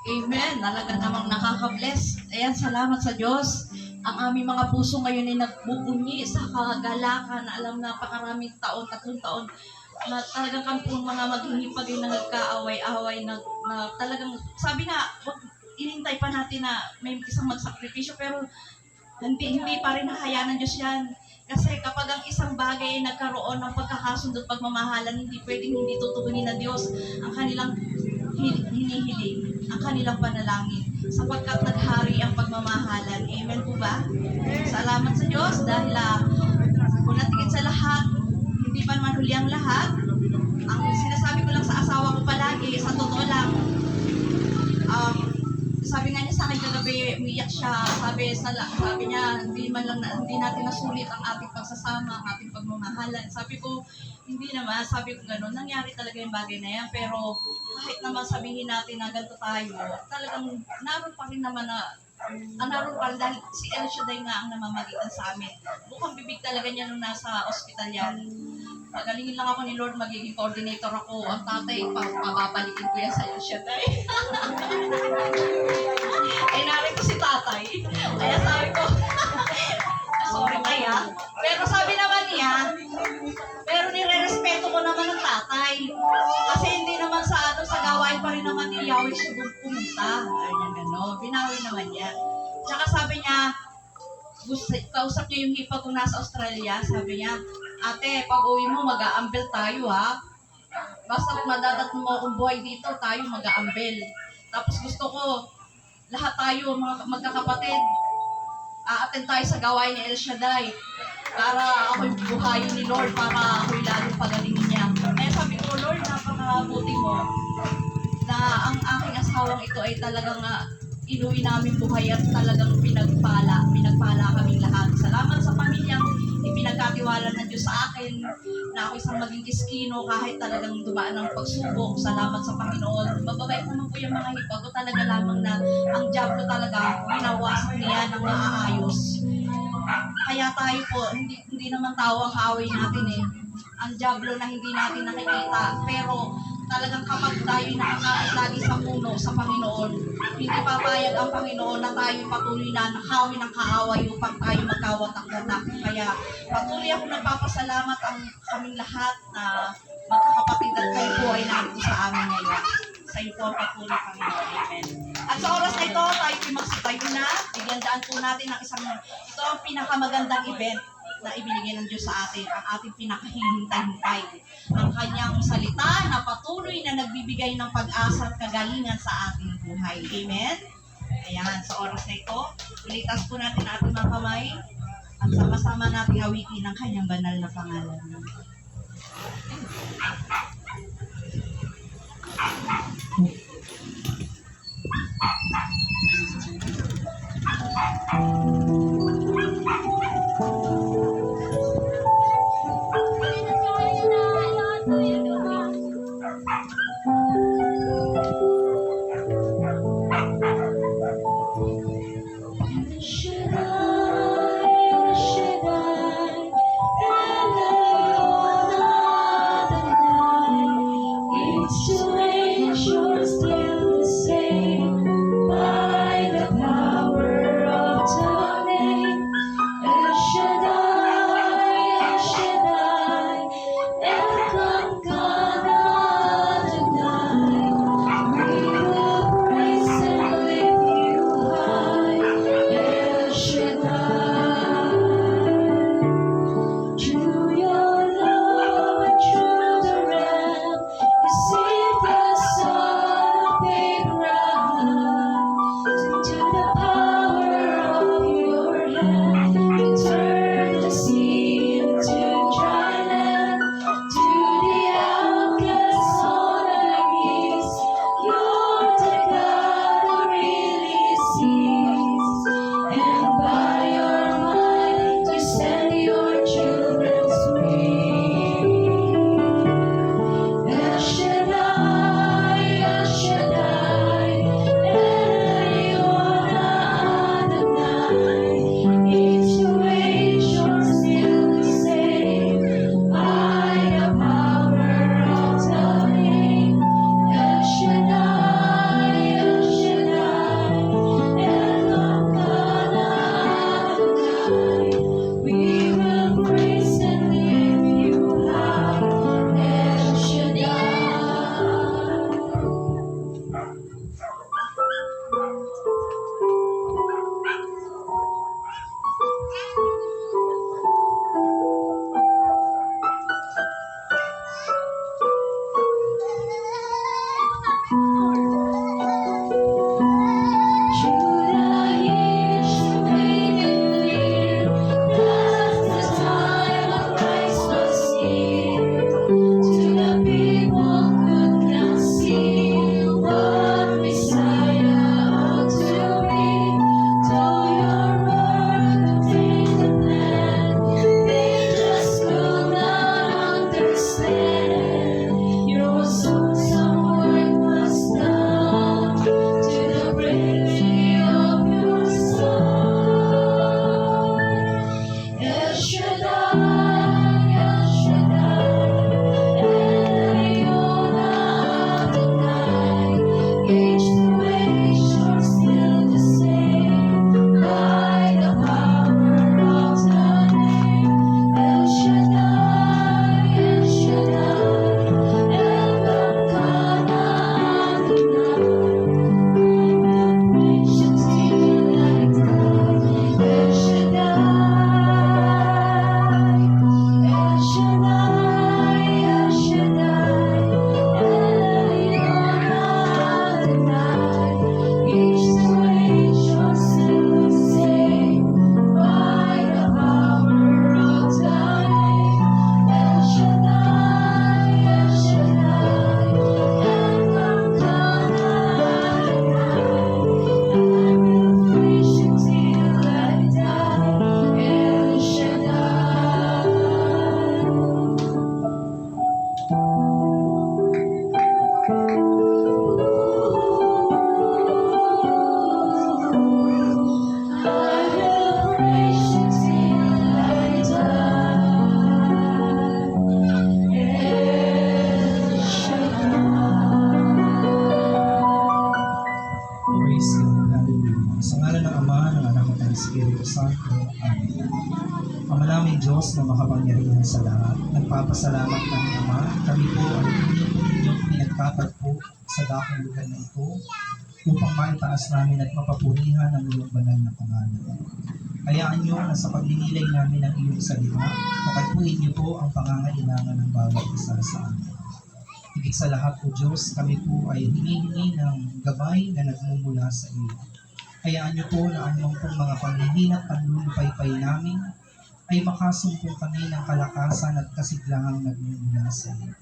Amen. Talaga namang nakaka-bless. Ayan, salamat sa Diyos. Ang aming mga puso ngayon ay nagbubunyi sa kagalakan na alam na napakaraming taon, 3 taon, na talagang kami pong mga maghihipag ay nagkaaway-away, na talagang, sabi nga, wag inintay pa natin na may isang magsakripisyo, pero hindi pa rin hahayaan ng Diyos yan. Kasi kapag ang isang bagay ay nagkaroon ng pagkakasundo at pagmamahalan, hindi pwedeng hindi tutugunin ng Diyos ang kanilang hinihiling, ang kanilang panalangin, sapagkat naghari ang pagmamahalan. Amen po ba? Salamat sa Diyos dahil kung natigit sa lahat, hindi pa naman huli ang lahat. Ang sinasabi ko lang sa asawa ko palagi, sa totoo lang, sabi nga niya sa akin kagabi, umiyak siya. Sabi niya, hindi natin nasulit ang ating pagsasama, ang ating pagmamahalan. Sabi ko, hindi naman. Sabi ko gano'n, nangyari talaga yung bagay na yan. Pero kahit naman sabihin natin na ganito tayo, talagang naroon pa rin naman naroon pa rin dahil si El Shaddai nga ang namamagitan sa amin. Bukang bibig talaga niya nung nasa ospital yan. Pagalingin lang ako ni Lord, magiging coordinator ako. Ang tatay, pababalikin ko yan sa El Shaddai. Eh, narin ko si tatay. Kaya sabi ko, sorry kaya. Pero sabi naman niya, pero nire-respeto ko naman ang tatay. Kasi hindi naman sa gawain pa rin naman ni Yahweh siya pumunta. Ayun gano'n. Binawi naman niya. Tsaka sabi niya, kausap niya yung hipag kung nasa Australia. Sabi niya, ate, pag uwi mo, mag-aambel tayo ha. Basta kung madadat mo akong buhay dito, tayo mag-aambel. Tapos gusto ko, lahat tayo, mga magkakapatid, a-attend tayo sa gawain ni El Shaddai para ako'y buhayin ni Lord, para ako'y lalong pagalingin niya. Kaya sabi ko, Lord, napakabuti mo na ang aking asawang ito ay talagang inuwi namin buhay at talagang pinagpala kaming lahat. Salamat sa pamilyang ipinagkatiwala ng Diyos sa akin na ako isang maging iskino kahit talagang dumaan ng pagsubok. Salamat sa Panginoon. Mababait naman po yung mga hipag ko talaga lamang na ang diablo talaga binawasak niya ng maayos. Kaya tayo po, hindi naman tao ang kaaway natin eh. Ang diablo na hindi natin nakikita. Pero talagang kapag tayo nakakain lagi sa puno sa Panginoon, hindi papayag ang Panginoon na tayo patuloy na nakawin ng kaaway upang tayo magkawatak-watak. Kaya patuloy ako nagpapasalamat ang kaming lahat na magkakapatid at kayo po ay nandito sa amin ngayon. Sa iyo po ang patuloy, Panginoon. Amen. At sa oras na ito, tayo po magsitayo na. Bigyan daan po natin ng ito ang pinakamagandang event na ibinigay ng Diyos sa atin, ang ating pinakahihintay-hintay. Ang kanyang salita na patuloy na nagbibigay ng pag-asa at kagalingan sa ating buhay. Amen? Ayan, sa oras na ito, ulitas po natin ang ating mga kamay at sama-sama nating awitin ang kanyang banal na pangalan. It's strange Espiritu Santo. Amen. Ama naming Diyos na makapangyarihan sa lahat, nagpapasalamat kami Ama, kami po ay inyong pinagkatagpo sa dakong lugar na ito upang maitaas namin at mapapurihan ang iyong banal na pangalan. Hayaan niyo na sa pagninilay namin ng iyong salita, makatpuin niyo po ang pangangailangan ng bawat isa sa amin. Higit sa lahat po Diyos, kami po ay hinihingi ng gabay na nagmumula sa iyo. Hayaan niyo po na anumang pong mga panghihina at panlulupaypay namin ay makasumpong kami ng kalakasan at kasiglahan nagmumula sa iyo.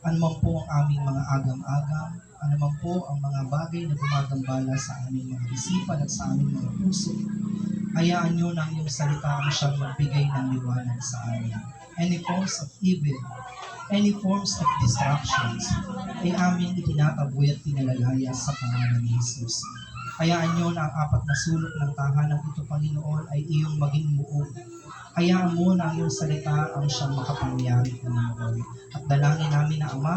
Anumang po ang aming mga agam-agam, anumang po ang mga bagay na gumagambala sa aming mga isipan at sa aming mga puso, hayaan niyo na ang iyong salita ang siyang magbigay ng liwanag sa amin. Any forms of evil, any forms of distractions, ay aming itinataboy at pinalalaya sa pangalan ni Jesus. Hayaan niyo na ang apat na sulok ng tahanang ito, Panginoon, ay iyong maging buo. Hayaan mo na ang iyong salita ang siyang makapangyari, Panginoon. At dalangin namin na Ama,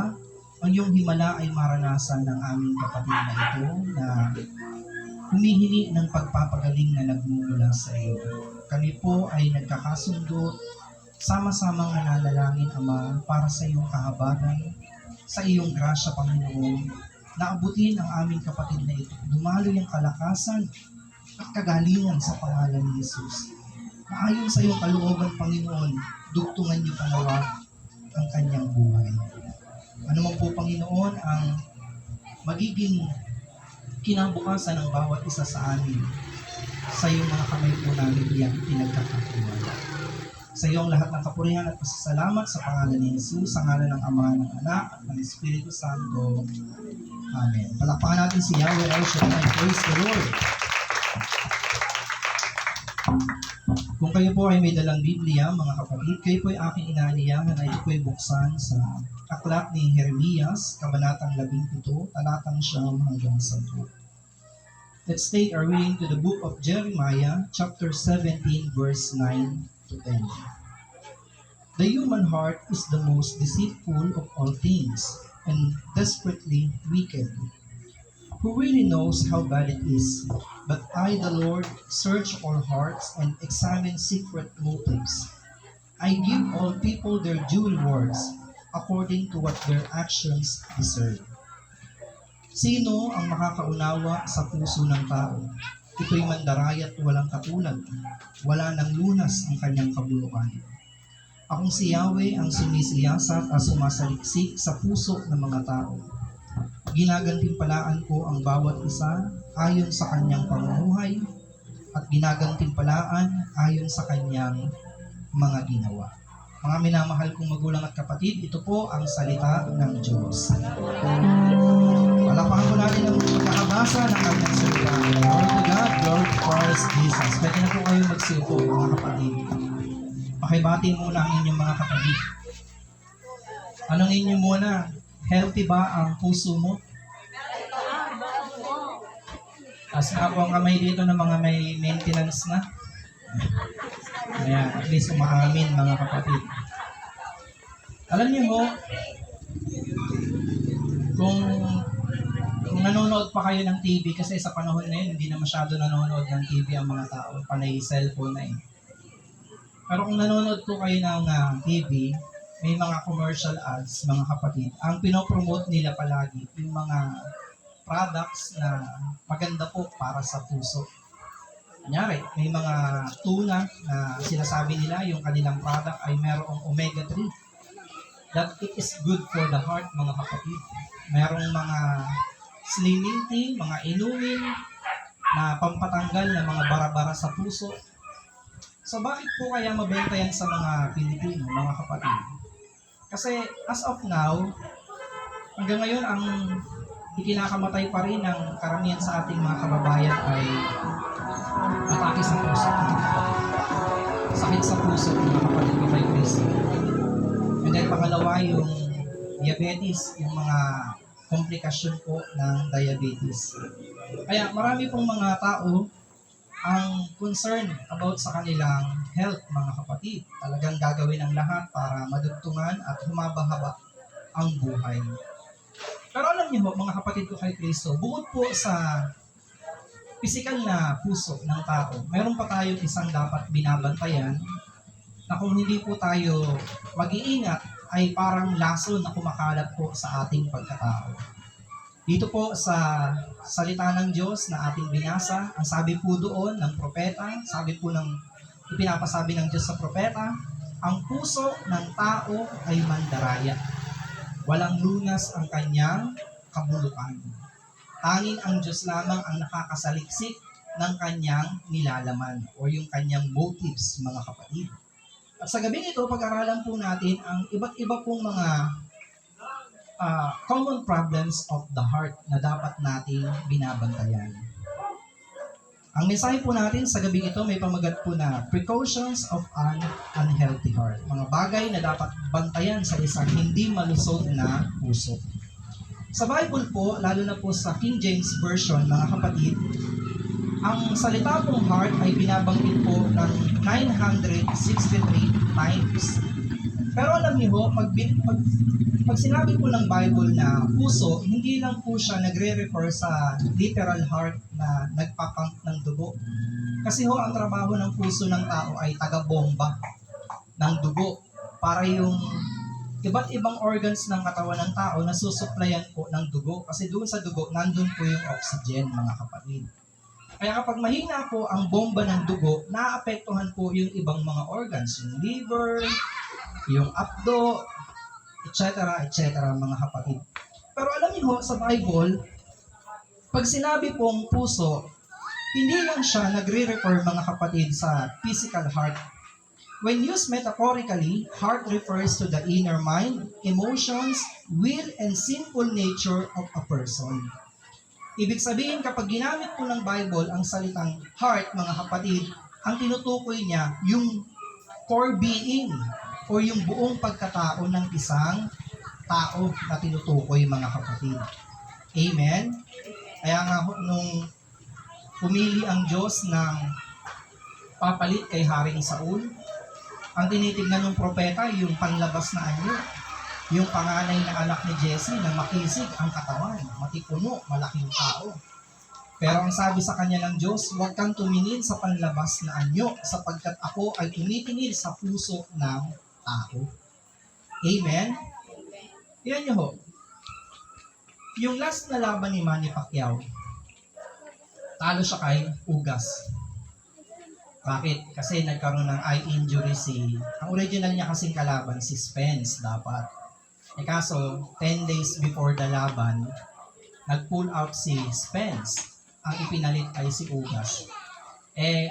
ang iyong himala ay maranasan ng aming kapatid na ito na humihingi ng pagpapagaling na nagmumula sa iyo. Kami po ay nagkakasundo, sama-samang nananalangin, Ama, para sa iyong kahabagan, sa iyong grasya, Panginoon, na abutin ang aming kapatid na ito. Dumalo yung kalakasan at kagalingan sa pangalan ni Jesus. Ayon sa iyong kalooban, Panginoon, dugtungan niyo panawa ang kanyang buhay. Ano man po, Panginoon, ang magiging kinabukasan ng bawat isa sa amin, sa iyong mga kamay po namin iyang pinagkakakiwala. Sa iyong lahat ng kapurihan at pasasalamat sa pangalan ni Jesus, sa ngalan ng Ama, ng Anak, at ng Espiritu Santo. Amen. Palakpakan natin si Yahweh El Shaddai. Praise the Lord. Kung kayo po ay may dalang Biblia, mga kapatid, kayo po ay aking inaaniyahan na ito po ay buksan sa aklat ni Jeremias, kabanatang 17, talatang 9 hanggang 10. Let's take our reading to the book of Jeremiah, chapter 17, verse 9 to 10. The human heart is the most deceitful of all things, and desperately wicked. Who really knows how bad it is? But I, the Lord, search all hearts and examine secret motives. I give all people their due rewards, according to what their actions deserve. Sino ang makakaunawa sa puso ng tao? Ito'y mandarayat walang katulad. Wala nang lunas ang kanyang kabulukan. Akong si Yahweh ang sumisiyasat at sumasaliksik sa puso ng mga tao. Ginagantimpalaan ko ang bawat isa ayon sa kanyang pamumuhay at ginagantimpalaan ayon sa kanyang mga ginawa. Mga minamahal kong magulang at kapatid, ito po ang salita ng Diyos. Palakpakan po natin ang pagkakabasa ng kanyang salita. Glory to God, glory to Christ Jesus. Pwede na po kayo magsiupo, mga kapatid. Pakibati muna ang inyong mga kapatid. Anong inyo muna? Healthy ba ang puso mo? Taas na po ang kamay dito ng mga may maintenance na. Ayan, at least umaamin, mga kapatid. Alam niyo mo, kung nanonood pa kayo ng TV, kasi sa panahon na yun, hindi na masyado nanonood ng TV ang mga tao, panay cellphone na eh. Pero kung nanonood po kayo ng TV, may mga commercial ads, mga kapatid. Ang pinopromote nila palagi, yung mga products na maganda po para sa puso. Kunyari, may mga tuna na sinasabi nila, yung kanilang product ay merong omega-3. That it is good for the heart, mga kapatid. Merong mga slimming tea, mga inumin na pampatanggal ng mga bara-bara sa puso. So bakit po kaya mabenta yan sa mga Pilipino, mga kapatid? Kasi as of now, hanggang ngayon ang ikinakamatay pa rin ng karamihan sa ating mga kababayan ay atake sa puso. Sakit sa puso, mga kapatid ko kay Kristo. And then pangalawa, yung diabetes, yung mga komplikasyon po ng diabetes. Kaya marami pong mga tao ang concern about sa kanilang health, mga kapatid. Talagang gagawin ang lahat para madugtungan at humaba-haba ang buhay. Pero alam niyo po, mga kapatid ko kay Kristo, bukod po sa pisikal na puso ng tao, meron pa tayong isang dapat binabantayan na kung hindi po tayo mag-iingat ay parang lason na kumakalat po sa ating pagkatao. Dito po sa salita ng Diyos na ating binasa, ang sabi po doon ng propeta, sabi po ng ipinapasabi ng Diyos sa propeta, ang puso ng tao ay mandaraya. Walang lunas ang kanyang kabulukan. Tanging ang Diyos lamang ang nakakasaliksik ng kanyang nilalaman o yung kanyang motives, mga kapatid. At sa gabing ito, pag-aralan po natin ang iba't iba pong mga common problems of the heart na dapat nating binabantayan. Ang mensahe po natin sa gabing ito may pamagat po na precautions of an unhealthy heart. Mga bagay na dapat bantayan sa isang hindi malusog na puso. Sa Bible po, lalo na po sa King James Version, mga kapatid, ang salita pong heart ay binabanggit po ng 963 times. Pero alam niyo ho, pag sinabi po ng Bible na puso, hindi lang po siya nagre-refer sa literal heart na nagpapump ng dugo. Kasi ho, ang trabaho ng puso ng tao ay taga-bomba ng dugo para yung iba't ibang organs ng katawan ng tao na susuplayan po ng dugo. Kasi doon sa dugo, nandun po yung oxygen, mga kapatid. Kaya kapag mahina po ang bomba ng dugo, naapektuhan po yung ibang mga organs, yung liver, yung abdo, etc., mga kapatid. Pero alam niyo ho, sa Bible, pag sinabi pong puso, hindi lang siya nagre-refer, mga kapatid, sa physical heart. When used metaphorically, heart refers to the inner mind, emotions, will, and sinful nature of a person. Ibig sabihin, kapag ginamit po ng Bible ang salitang heart, mga kapatid, ang tinutukoy niya yung core being o yung buong pagkatao ng isang tao na tinutukoy, mga kapatid. Amen? Kaya nga nung pumili ang Diyos ng papalit kay Haring Saul, ang tinitignan ng propeta yung panlabas na anyo, yung panganay na anak ni Jesse na makisig ang katawan, matipuno, malaking tao. Pero ang sabi sa kanya ng Diyos, huwag kang tumingin sa panlabas na anyo sapagkat ako ay tumitingin sa puso ng tao. Amen? Yan nyo ho. Yung last na laban ni Manny Pacquiao, talo siya kay Ugas. Bakit? Kasi nagkaroon ng eye injury ang original niya kasing kalaban, si Spence dapat. Kaso, 10 days before the laban, nag-pull out si Spence. Ang ipinalit ay si Ugas.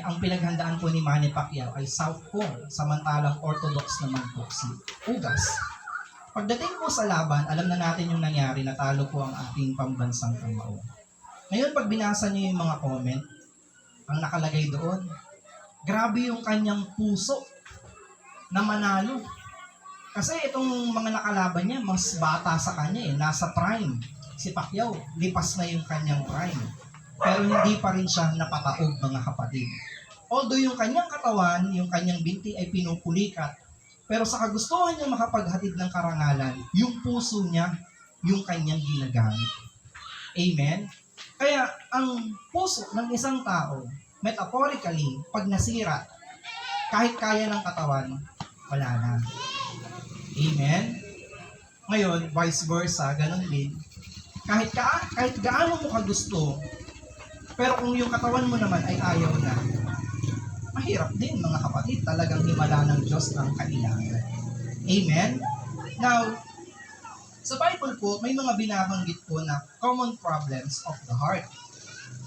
Ang pinaghandaan po ni Manny Pacquiao ay southpaw, samantalang orthodox naman po si Ugas. Pagdating po sa laban, alam na natin yung nangyari, natalo po ang ating pambansang kamao. Ngayon, pag binasa niyo yung mga comment, ang nakalagay doon, grabe yung kanyang puso na manalo. Kasi itong mga nakalaban niya, mas bata sa kanya nasa prime. Si Pacquiao, lipas na yung kanyang prime. Pero hindi pa rin siya napataog, mga kapatid. Although yung kanyang katawan, yung kanyang binti ay pinupulikat, pero sa kagustuhan niya makapaghatid ng karangalan, yung puso niya, yung kanyang ginagamit. Amen? Kaya ang puso ng isang tao, metaphorically, pag nasira, kahit kaya ng katawan, wala na. Amen? Ngayon, vice versa, ganun din. Kahit gaano mo kagusto, pero kung yung katawan mo naman ay ayaw na, mahirap din, mga kapatid. Talagang himala ng Diyos ang kailangan. Amen? Now, sa Bible po, may mga binabanggit po na common problems of the heart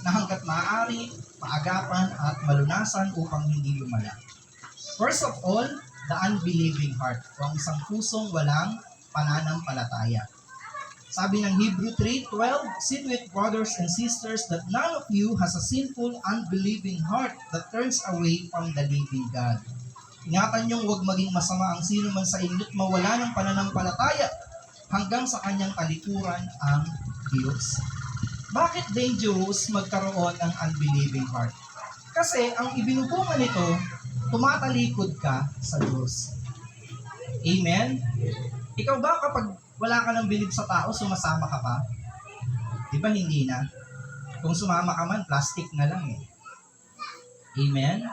na hanggat maaari, paagapan at malunasan upang hindi lumala. First of all, the unbelieving heart, o ang isang pusong walang pananampalataya. Sabi ng Hebrew 3:12, "See to it, brothers and sisters, that none of you has a sinful, unbelieving heart that turns away from the living God." Ingatan niyong huwag maging masama ang sino man sa inyo't mawala ng pananampalataya hanggang sa kanyang talikuran ang Diyos. Bakit dangerous magkaroon ng unbelieving heart? Kasi ang ibinubunga nito, tumatalikod ka sa Diyos. Amen? Ikaw ba kapag wala ka ng bilib sa tao, sumasama ka pa? Di ba hindi na? Kung sumama ka man, plastic na lang eh. Amen?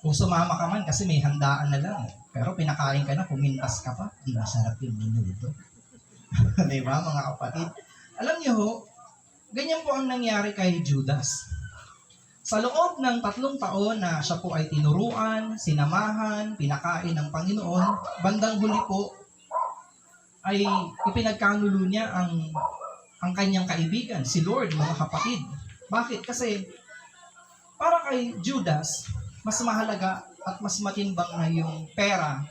Kung sumama ka man, kasi may handaan na lang eh. Pero pinakain ka na, pumintas ka pa, di masarap yung minuto. Diba, mga kapatid? Alam niyo ho, ganyan po ang nangyari kay Judas. Sa loob ng 3 taon na siya po ay tinuruan, sinamahan, pinakain ng Panginoon, bandang huli po ay ipinagkanulo niya ang kanyang kaibigan, si Lord, mga kapatid. Bakit? Kasi para kay Judas, mas mahalaga at mas matimbang na yung pera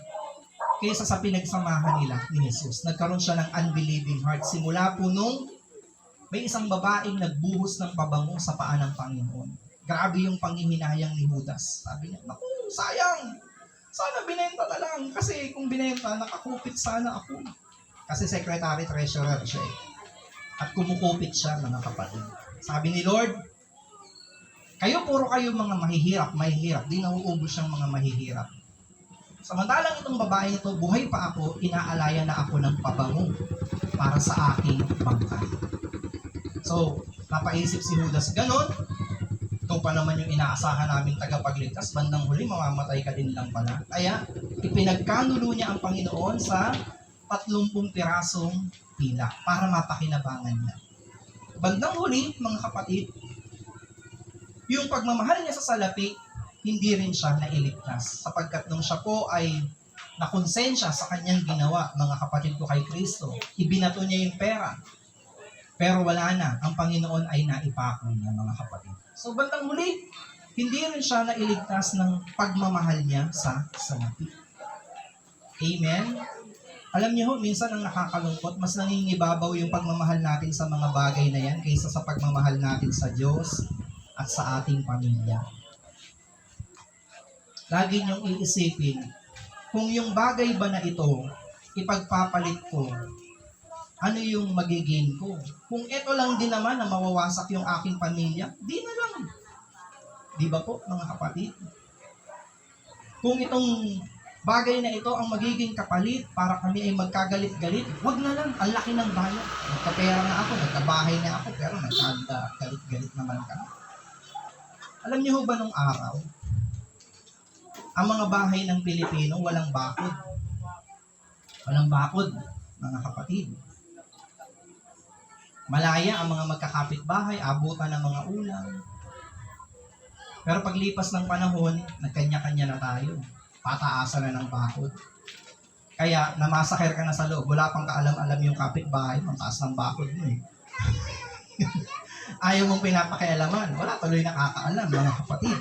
kaysa sa pinagsamahan nila ni Jesus. Nagkaroon siya ng unbelieving heart. Simula po nung may isang babaeng nagbuhos ng pabango sa paa ng Panginoon. Grabe yung panghihinayang ni Judas. Sabi niya, naku, sayang. Sana binenta na lang. Kasi kung binenta, nakakupit sana ako. Kasi secretary treasurer siya eh. At kumukupit siya, mga kapatid. Sabi ni Lord, puro kayo mga mahihirap. Di nauubos siyang mga mahihirap. Samantalang itong babae ito, buhay pa ako, inaalaya na ako ng pabango para sa aking bangkay. So, napaisip si Judas, ganon. Ito pa naman yung inaasahan naming tagapagligtas, bandang huli, mamamatay ka din lang pala. Kaya, ipinagkanulo niya ang Panginoon sa 30 pirasong pila para mapakinabangan niya. Bandang huli, mga kapatid, yung pagmamahal niya sa salapi, hindi rin siya nailigtas. Sapagkat nung siya po ay nakonsensya sa kanyang ginawa, mga kapatid ko kay Kristo, ibinato niya yung pera. Pero wala na, ang Panginoon ay naipako niya, mga kapatid. So bandang huli, hindi rin siya nailigtas ng pagmamahal niya sa salapi. Amen? Alam niyo ho, minsan ang nakakalungkot, mas nangingibabaw yung pagmamahal natin sa mga bagay na yan kaysa sa pagmamahal natin sa Diyos at sa ating pamilya. Lagi niyong iisipin, kung yung bagay ba na ito, ipagpapalit ko, ano yung magiging ko? Kung ito lang din naman na mawawasak yung aking pamilya, di na lang. Di ba po, mga kapatid? Kung itong bagay na ito ang magiging kapalit para kami ay magkagalit-galit, wag na lang, ang laki ng bayad. Nagkapera na ako, nagkabahay na ako, pero nagkagalit-galit naman kami. Alam niyo ho ba nung araw, ang mga bahay ng Pilipino walang bakod. Walang bakod, mga kapatid. Malaya ang mga magkakapit-bahay, abutan ng mga ulam. Pero paglipas ng panahon, nagkanya-kanya na tayo. Pataasan na ng bakod. Kaya, namasaker ka na sa loob. Wala pang kaalam-alam yung kapit-bahay, ang taas ng bakod mo eh. Ayaw mong pinapakialaman. Wala tuloy nakakaalam, mga kapatid.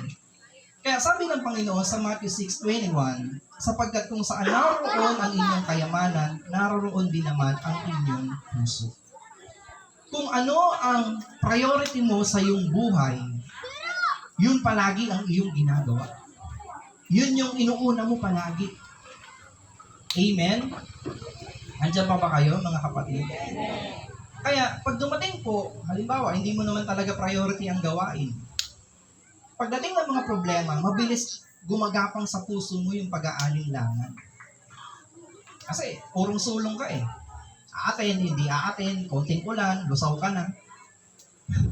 Kaya sabi ng Panginoon sa Matthew 6:21, sapagkat kung saan naroon ang inyong kayamanan, naroon din naman ang inyong puso. Kung ano ang priority mo sa iyong buhay, yun palagi ang iyong ginagawa. Yun yung inuuna mo palagi. Amen? Andiyan pa ba kayo, mga kapatid? Kaya, pag dumating po, halimbawa, hindi mo naman talaga priority ang gawain. Pagdating ng mga problema, mabilis gumagapang sa puso mo yung pag-aalinlangan. Kasi, purong sulong ka eh. Aaten, hindi aaten, konting ulan, lusaw ka na.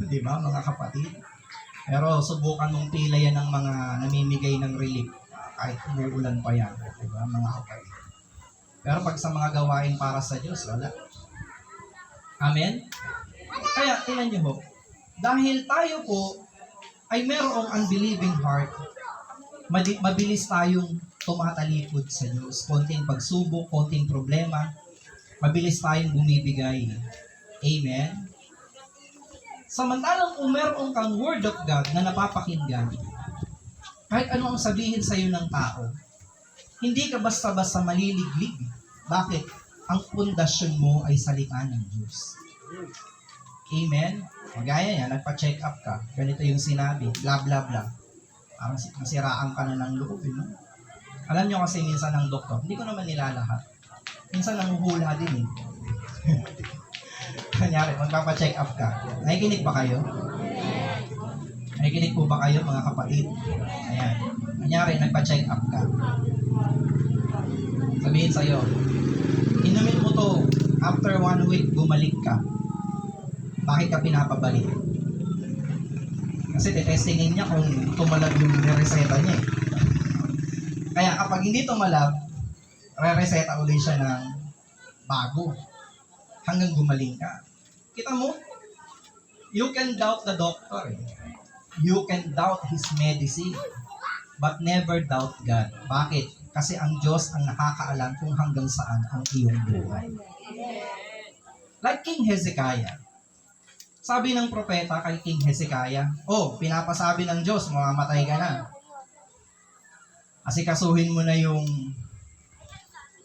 Di ba, mga kapatid? Pero subukan mong pilayan ng mga namimigay ng relief. Kahit umuulan pa yan. Di ba, mga kapatid? Pero pag sa mga gawain para sa Diyos, wala. Amen? Kaya, tingnan niyo ho, dahil tayo po ay merong unbelieving heart, mabilis tayong tumatalikod sa Diyos. Konting pagsubok, konting problema, mabilis tayong bumibigay. Amen? Samantalang kung meron kang Word of God na napapakinggan, kahit ano ang sabihin sa iyo ng tao, hindi ka basta-basta maliliglig. Bakit? Ang pundasyon mo ay salita ng Diyos. Amen? Magaya yan, nagpa-check up ka. Ganito yung sinabi, blah blah blah. Parang masiraan ka na ng loob. No? Alam nyo kasi minsan ng doktor, hindi ko naman nilalahat. Minsan nanguhula din eh. Kanyari, magpapa-check up ka. Nakikinig ba kayo? Nakikinig po ba kayo, mga kapatid? Ayan. Kanyari, nagpa-check up ka. Sabihin sa'yo, inumin mo to, after 1 week, bumalik ka. Bakit ka pinapabalik? Kasi tetestingin niya kung tumalab yung reseta niya eh. Kaya kapag hindi tumalab, re-reseta ulit siya ng bago hanggang gumaling ka. Kita mo? You can doubt the doctor. You can doubt his medicine. But never doubt God. Bakit? Kasi ang Diyos ang nakakaalam kung hanggang saan ang iyong buhay. Like King Hezekiah. Sabi ng propeta kay King Hezekiah, pinapasabi ng Diyos, mamamatay ka na. Asikasuhin mo na yung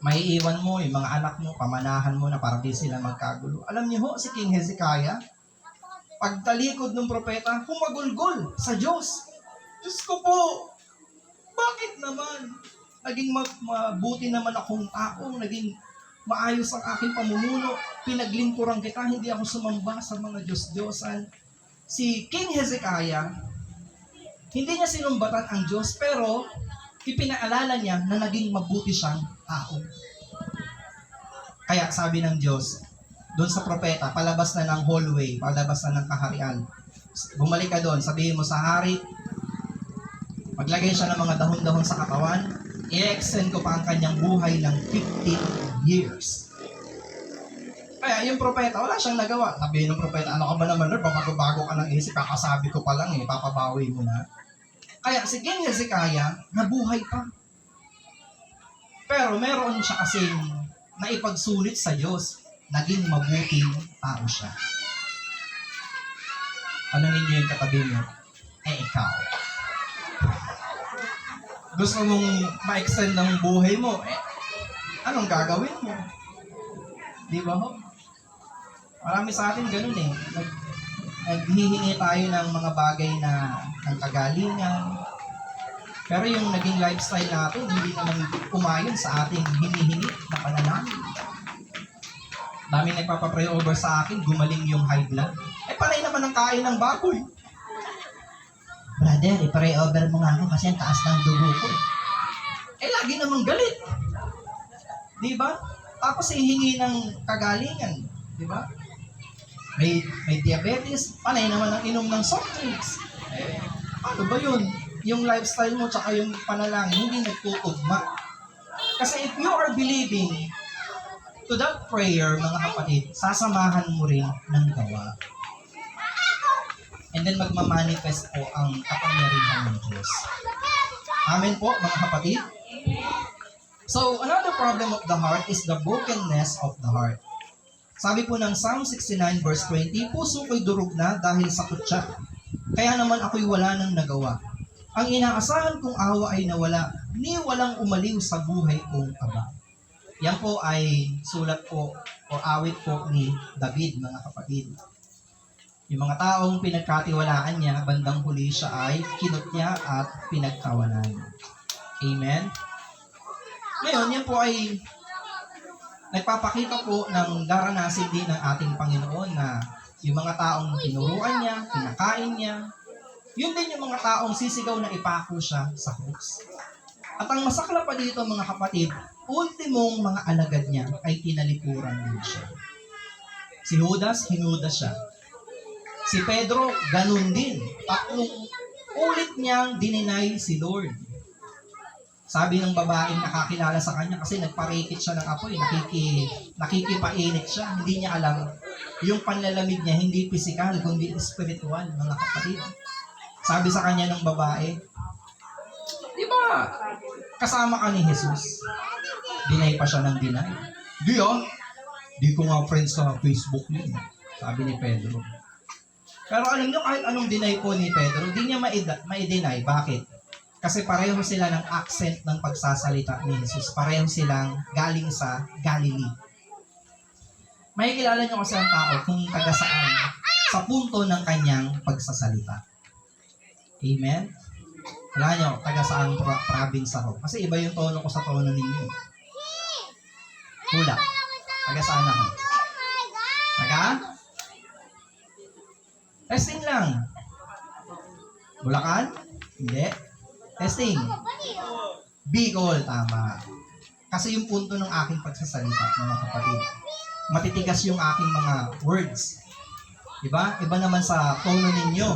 maiiwan mo, yung mga anak mo, pamanahan mo na para di sila magkagulo. Alam niyo ho, si King Hezekiah, pagtalikod ng propeta, humagulgol sa Diyos. Diyos ko po, bakit naman? Naging mabuti naman akong tao, naging maayos ang aking pamumuno, pinaglingkuran kita, hindi ako sumamba sa mga Diyos-Diyosan. Si King Hezekiah, hindi niya sinumbatan ang Diyos, pero ipinaalala niya na naging mabuti siyang tao. Kaya sabi ng Diyos, doon sa propeta, palabas na ng hallway, palabas na ng kaharian. Bumalik ka doon, sabihin mo sa hari, maglagay siya ng mga dahon-dahon sa katawan, i-extend ko pa ang kanyang buhay ng 15 years. Kaya yung propeta, wala siyang nagawa. Sabihin ng propeta, ano ka ba naman, Lord, bago ka ng isip, kakasabi ko pa lang papabawi mo na. Kaya si King Hezekiah, nabuhay pa. Pero meron siya kasing naipagsulit sa Diyos, naging mabuting tao siya. Ano ninyo yung katabi mo? Ikaw. Gusto mong ma-extend ng buhay mo, anong gagawin mo? Di ba ho? Marami sa atin ganun naghihingi tayo ng mga bagay na ng kagalingan. Pero yung naging lifestyle natin, hindi naman umayon sa ating hinihingi na panalangin. Dami nagpapapray over sa akin, gumaling yung high blood. Panay naman ang kain ng baboy. Brother, i-pray over mo nga ako kasi ang taas ng dugo ko. Lagi namang galit. Di ba? Tapos hihingi ng kagalingan. Di ba? May diabetes, panay naman ang inom ng soft drinks. Ano ba yun? Yung lifestyle mo tsaka yung panalangin, hindi nagtutugma. Kasi if you are believing to that prayer, mga kapatid, sasamahan mo rin ng gawa. And then magmamanifest po ang kapangyarihan ng Diyos. Amen po, mga kapatid. So, another problem of the heart is the brokenness of the heart. Sabi po ng Psalm 69 verse 20, puso ko'y durog na dahil sa kutya. Kaya naman ako'y wala nang nagawa. Ang inaasahan kong awa ay nawala, ni walang umaliw sa buhay kong aba. Yan po ay sulat po o awit po ni David, mga kapatid. Yung mga taong pinagkatiwalaan niya, bandang huli siya ay kinot niya at pinagkawalan. Amen? Ngayon, yan po ay nagpapakita po ng daranasin din ng ating Panginoon na yung mga taong tinuruan niya, pinakain niya, yun din yung mga taong sisigaw na ipako siya sa krus. At ang masakla pa dito, mga kapatid, ultimong mga alagad niya ay tinalikuran din siya. Si Judas, hinudas siya. Si Pedro, ganun din. Tatlong ulit niyang dininay si Lord. Sabi ng babaeng nakakilala sa kanya kasi nagparekit siya ng apoy, nakikipainit siya. Hindi niya alam yung panlalamig niya, hindi physical, kundi spiritual, mga kapatid. Sabi sa kanya ng babae, di ba, kasama ka ni Jesus? Dinay pa siya ng dinay. Di ko nga friends sa Facebook niya. Sabi ni Pedro. Pero alam niyo, kahit anong deny po ni Pedro, di niya ma-deny. Bakit? Kasi pareho sila ng accent ng pagsasalita ni Jesus. Pareho silang galing sa Galilee. May kilala niyo kasi ang tao kung taga saan sa punto ng kanyang pagsasalita. Amen? Wala niyo, taga saan province ako. Kasi iba yung tono ko sa tono ninyo. Hula. Taga saan ako? Taga? Testing lang. Bulacan? Hindi. Testing. Bicol, tama. Kasi yung punto ng aking pagsasalita, mga kapatid, matitigas yung aking mga words. Diba? Iba naman sa tono ninyo.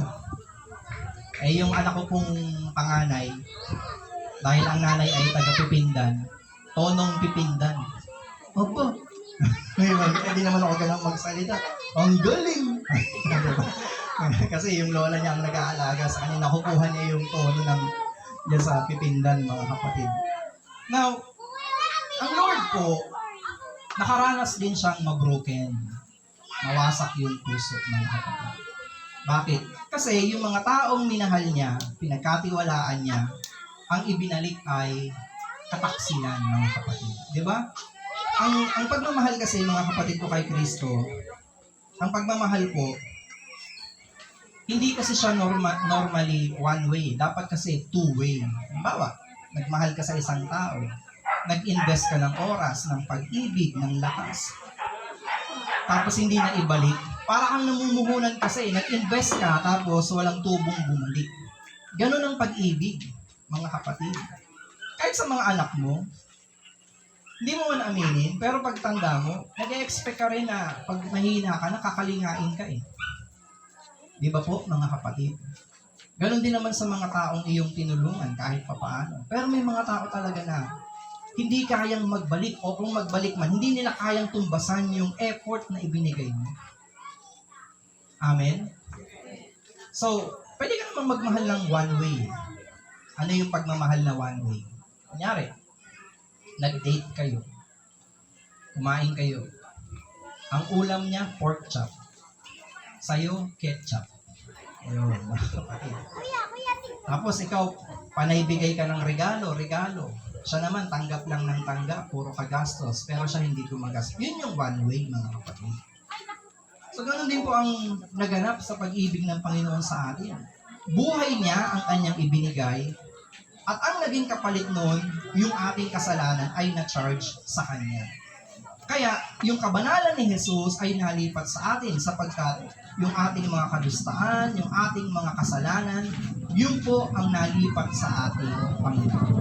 Eh, yung anak ko pong panganay, dahil ang nanay ay taga-Pipindan, Tonong Pipindan. Opo. Ngayon, hindi naman ako ganang magsalita. Ang galing! Kasi yung lola niya ang nag-aalaga sa kanya, nakukuha niya yung tono ng yan sa Pipindan, mga kapatid. Now, ang Lord po, nakaranas din siyang mabroken. Mawasak yung puso, mga kapatid. Bakit? Kasi yung mga taong minahal niya, pinagkatiwalaan niya, ang ibinalik ay kataksilan, mga kapatid. Di ba? Ang pagmamahal kasi, mga kapatid ko kay Kristo, ang pagmamahal po, hindi kasi siya normally one way. Dapat kasi two-way. Halimbawa, nagmahal ka sa isang tao, nag-invest ka ng oras, ng pag-ibig, ng lakas. Tapos hindi na ibalik. Para kang namumuhunan kasi, nag-invest ka, tapos walang tubong bumalik. Ganun ang pag-ibig, mga kapatid. Kahit sa mga anak mo, hindi mo man aminin, pero pagtanda mo, nag-expect ka rin na pag mahina ka, nakakalingain ka eh. Di ba po, mga kapatid? Ganon din naman sa mga taong iyong tinulungan kahit papaano. Pero may mga tao talaga na hindi kayang magbalik o kung magbalik man, hindi nila kayang tumbasan yung effort na ibinigay mo. Amen? So, pwede ka naman magmahal ng one way. Ano yung pagmamahal na one way? Kunyari, nag-date kayo. Kumain kayo. Ang ulam niya, pork chop. Sa'yo, ketchup. Ayun, mga kapatid. Tapos ikaw, panaybigay ka ng regalo. Siya naman, tanggap lang ng tanggap, puro kagastos, pero siya hindi gumagastos. Yun yung one way, mga kapatid. So, ganun din po ang naganap sa pag-ibig ng Panginoon sa atin. Buhay niya ang kanyang ibinigay, at ang naging kapalit noon, yung ating kasalanan ay na-charge sa kanya. Kaya, yung kabanalan ni Jesus ay nalipat sa atin sapagkat yung ating mga kadustaan, yung ating mga kasalanan, yun po ang nalipat sa ating Panginoon.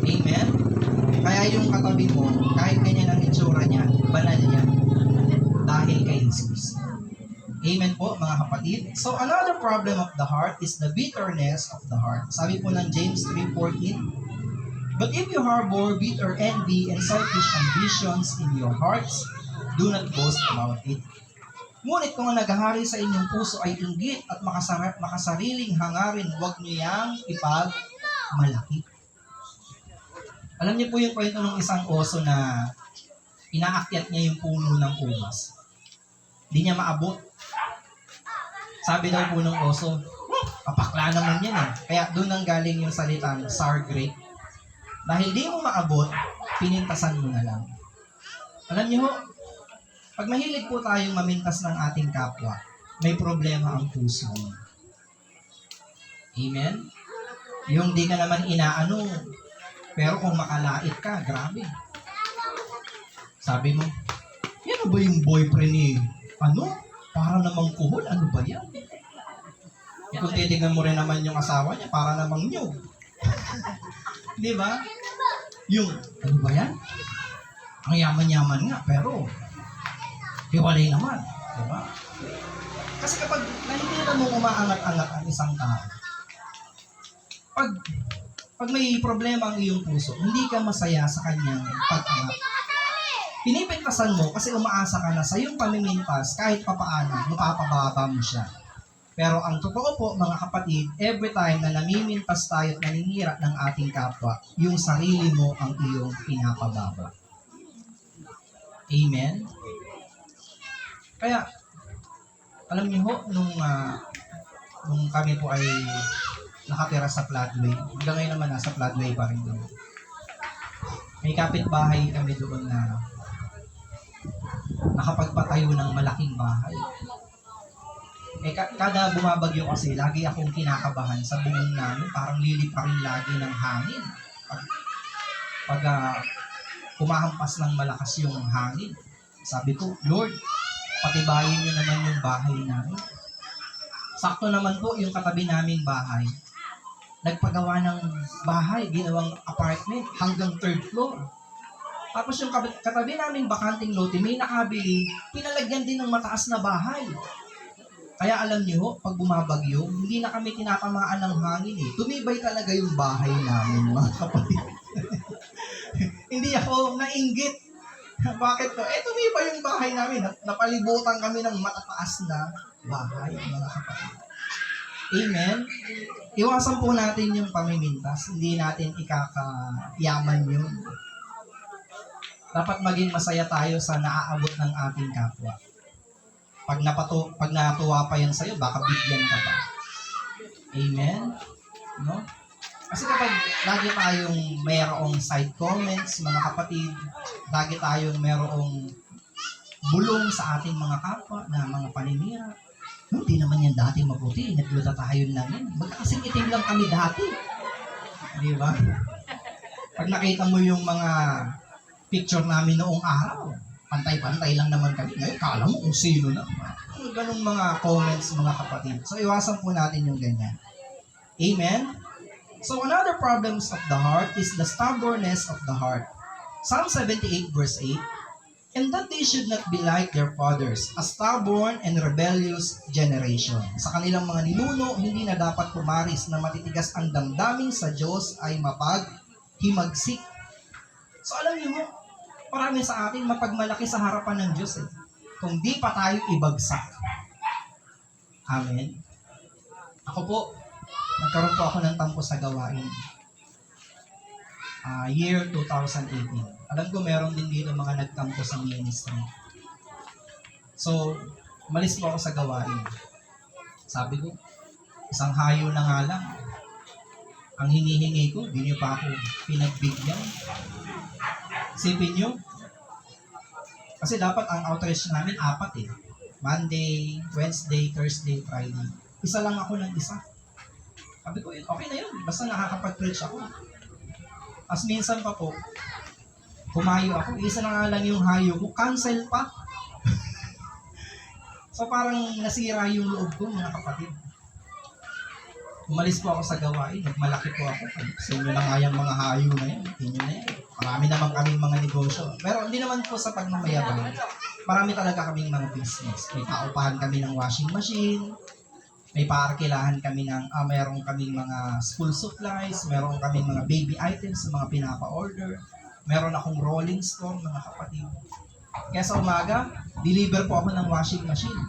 Amen? Kaya yung katabi mo, kahit ganyan ang itsura niya, banal yan. Dahil kay Jesus. Amen po, mga kapatid. So, another problem of the heart is the bitterness of the heart. Sabi po ng James 3:14, "But if you harbor bitter envy and selfish ambitions in your hearts, do not boast about it. Ngunit kung ang naghahari sa inyong puso ay inggit at makasariling hangarin, huwag niyo yang ipagmalaki." Alam niyo po yung kwento ng isang oso na inaakyat niya yung puno ng ubas. Hindi niya maabot. Sabi daw po ng oso, kapakla naman yan eh. Kaya doon nang galing yung salitang sour grape. Dahil di mo maabot, pinintasan mo na lang. Alam niyo ho, pag mahilig po tayong mamintas ng ating kapwa, may problema ang puso mo. Amen? Yung di ka naman inaano, pero kung makalait ka, grabe. Sabi mo, yan ba yung boyfriend ni, para namang kuhol, ano ba yan? Kung titignan mo rin naman yung asawa niya, para namang nyog. Di ba? Yung, ano ba yan? Ang yaman-yaman nga, pero hiwalay naman. Di ba? Kasi kapag nakikita mo umaangat-angat ang isang tao, pag may problema ang iyong puso, hindi ka masaya sa kanyang pag-angat. Pinipintasan mo kasi umaasa ka na sa iyong pamimintas kahit papaano, mapapababa mo siya. Pero ang totoo po, mga kapatid, every time na namimintas tayo at naninira ng ating kapwa, yung sarili mo ang iyong pinapababa. Amen? Kaya, alam niyo ho, nung kami po ay nakatira sa Floodway, hanggang ngayon naman nasa Floodway pa rin doon. May kapitbahay kami doon na nakapagpatayo ng malaking bahay. Kada bumabagyo kasi, lagi akong kinakabahan sa bungong namin, parang liliparin lagi ng hangin. Pag kumahampas ng malakas yung hangin, sabi ko, Lord, patibayin niyo naman yung bahay namin. Sakto naman po yung katabi naming bahay. Nagpagawa ng bahay, ginawang apartment hanggang 3rd floor. Tapos yung katabi naming bakanting lote, may nakabili, pinalagyan din ng mataas na bahay. Kaya alam niyo, pag bumabagyo, hindi na kami tinatamaan ng hangin eh. Tumibay talaga yung bahay namin, mga kapatid. Hindi ako nainggit. Bakit to? Tumibay yung bahay namin. Napalibutan kami ng matataas na bahay, mga kapatid. Amen? Iwasan po natin yung pamimintas. Hindi natin ikakayaman yun. Dapat maging masaya tayo sa naaabot ng ating kapwa. Pag natuwa pa yan sa'yo, baka bigyan ka pa. Amen? No? Kasi kapag lagi tayong mayroong side comments, mga kapatid, lagi tayong mayroong bulong sa ating mga kapwa na mga paninira, hindi naman yan dati mabuti, nagluta tayo lang yan. Magkakasing itim lang kami dati. Di ba? Pag nakita mo yung mga picture namin noong araw, pantay-pantay lang naman kami. Ngayon, kala mo kung sino na. Ganong mga comments, mga kapatid. So, iwasan po natin yung ganyan. Amen? So, another problems of the heart is the stubbornness of the heart. Psalm 78 verse 8, and that they should not be like their fathers, a stubborn and rebellious generation. Sa kanilang mga ninuno, hindi na dapat pumaris na matitigas ang damdamin sa Diyos ay mapaghimagsik. So, alam niyo, marami sa atin mapagmalaki sa harapan ng Diyos kung di pa tayo ibagsak. Amen. Ako po, nagkaroon po ako ng tampo sa gawain. Year 2018. Alam ko meron din dito mga nagtampo sa ministry. So, umalis po ako sa gawain. Sabi ko, isang hayo na nga lang. Ang hinihingi ko, di niyo pa ako pinagbigyan. Isipin nyo, kasi dapat ang outreach namin 4 Monday, Wednesday, Thursday, Friday. Isa lang ako ng isa. Sabi ko, okay na yun. Basta nakakapag-preach ako. As minsan pa po, humayo ako. Isa na nga lang yung hayo ko. Cancel pa. So parang nasira yung loob ko, mga kapatid. Umalis po ako sa gawain. Nagmalaki po ako. Sa inyo na nga yung mga hayo na yan. Inyo na yan. Marami naman kaming mga negosyo. Pero hindi naman po sa pagmamayabang. Marami talaga kaming mga business. May paupahan kami ng washing machine. May paarkilahan kami ng, meron kaming mga school supplies. Meron kaming mga baby items, mga pinapa-order. Meron akong rolling store, mga kapatid. Kaya sa umaga, deliver po ako ng washing machine.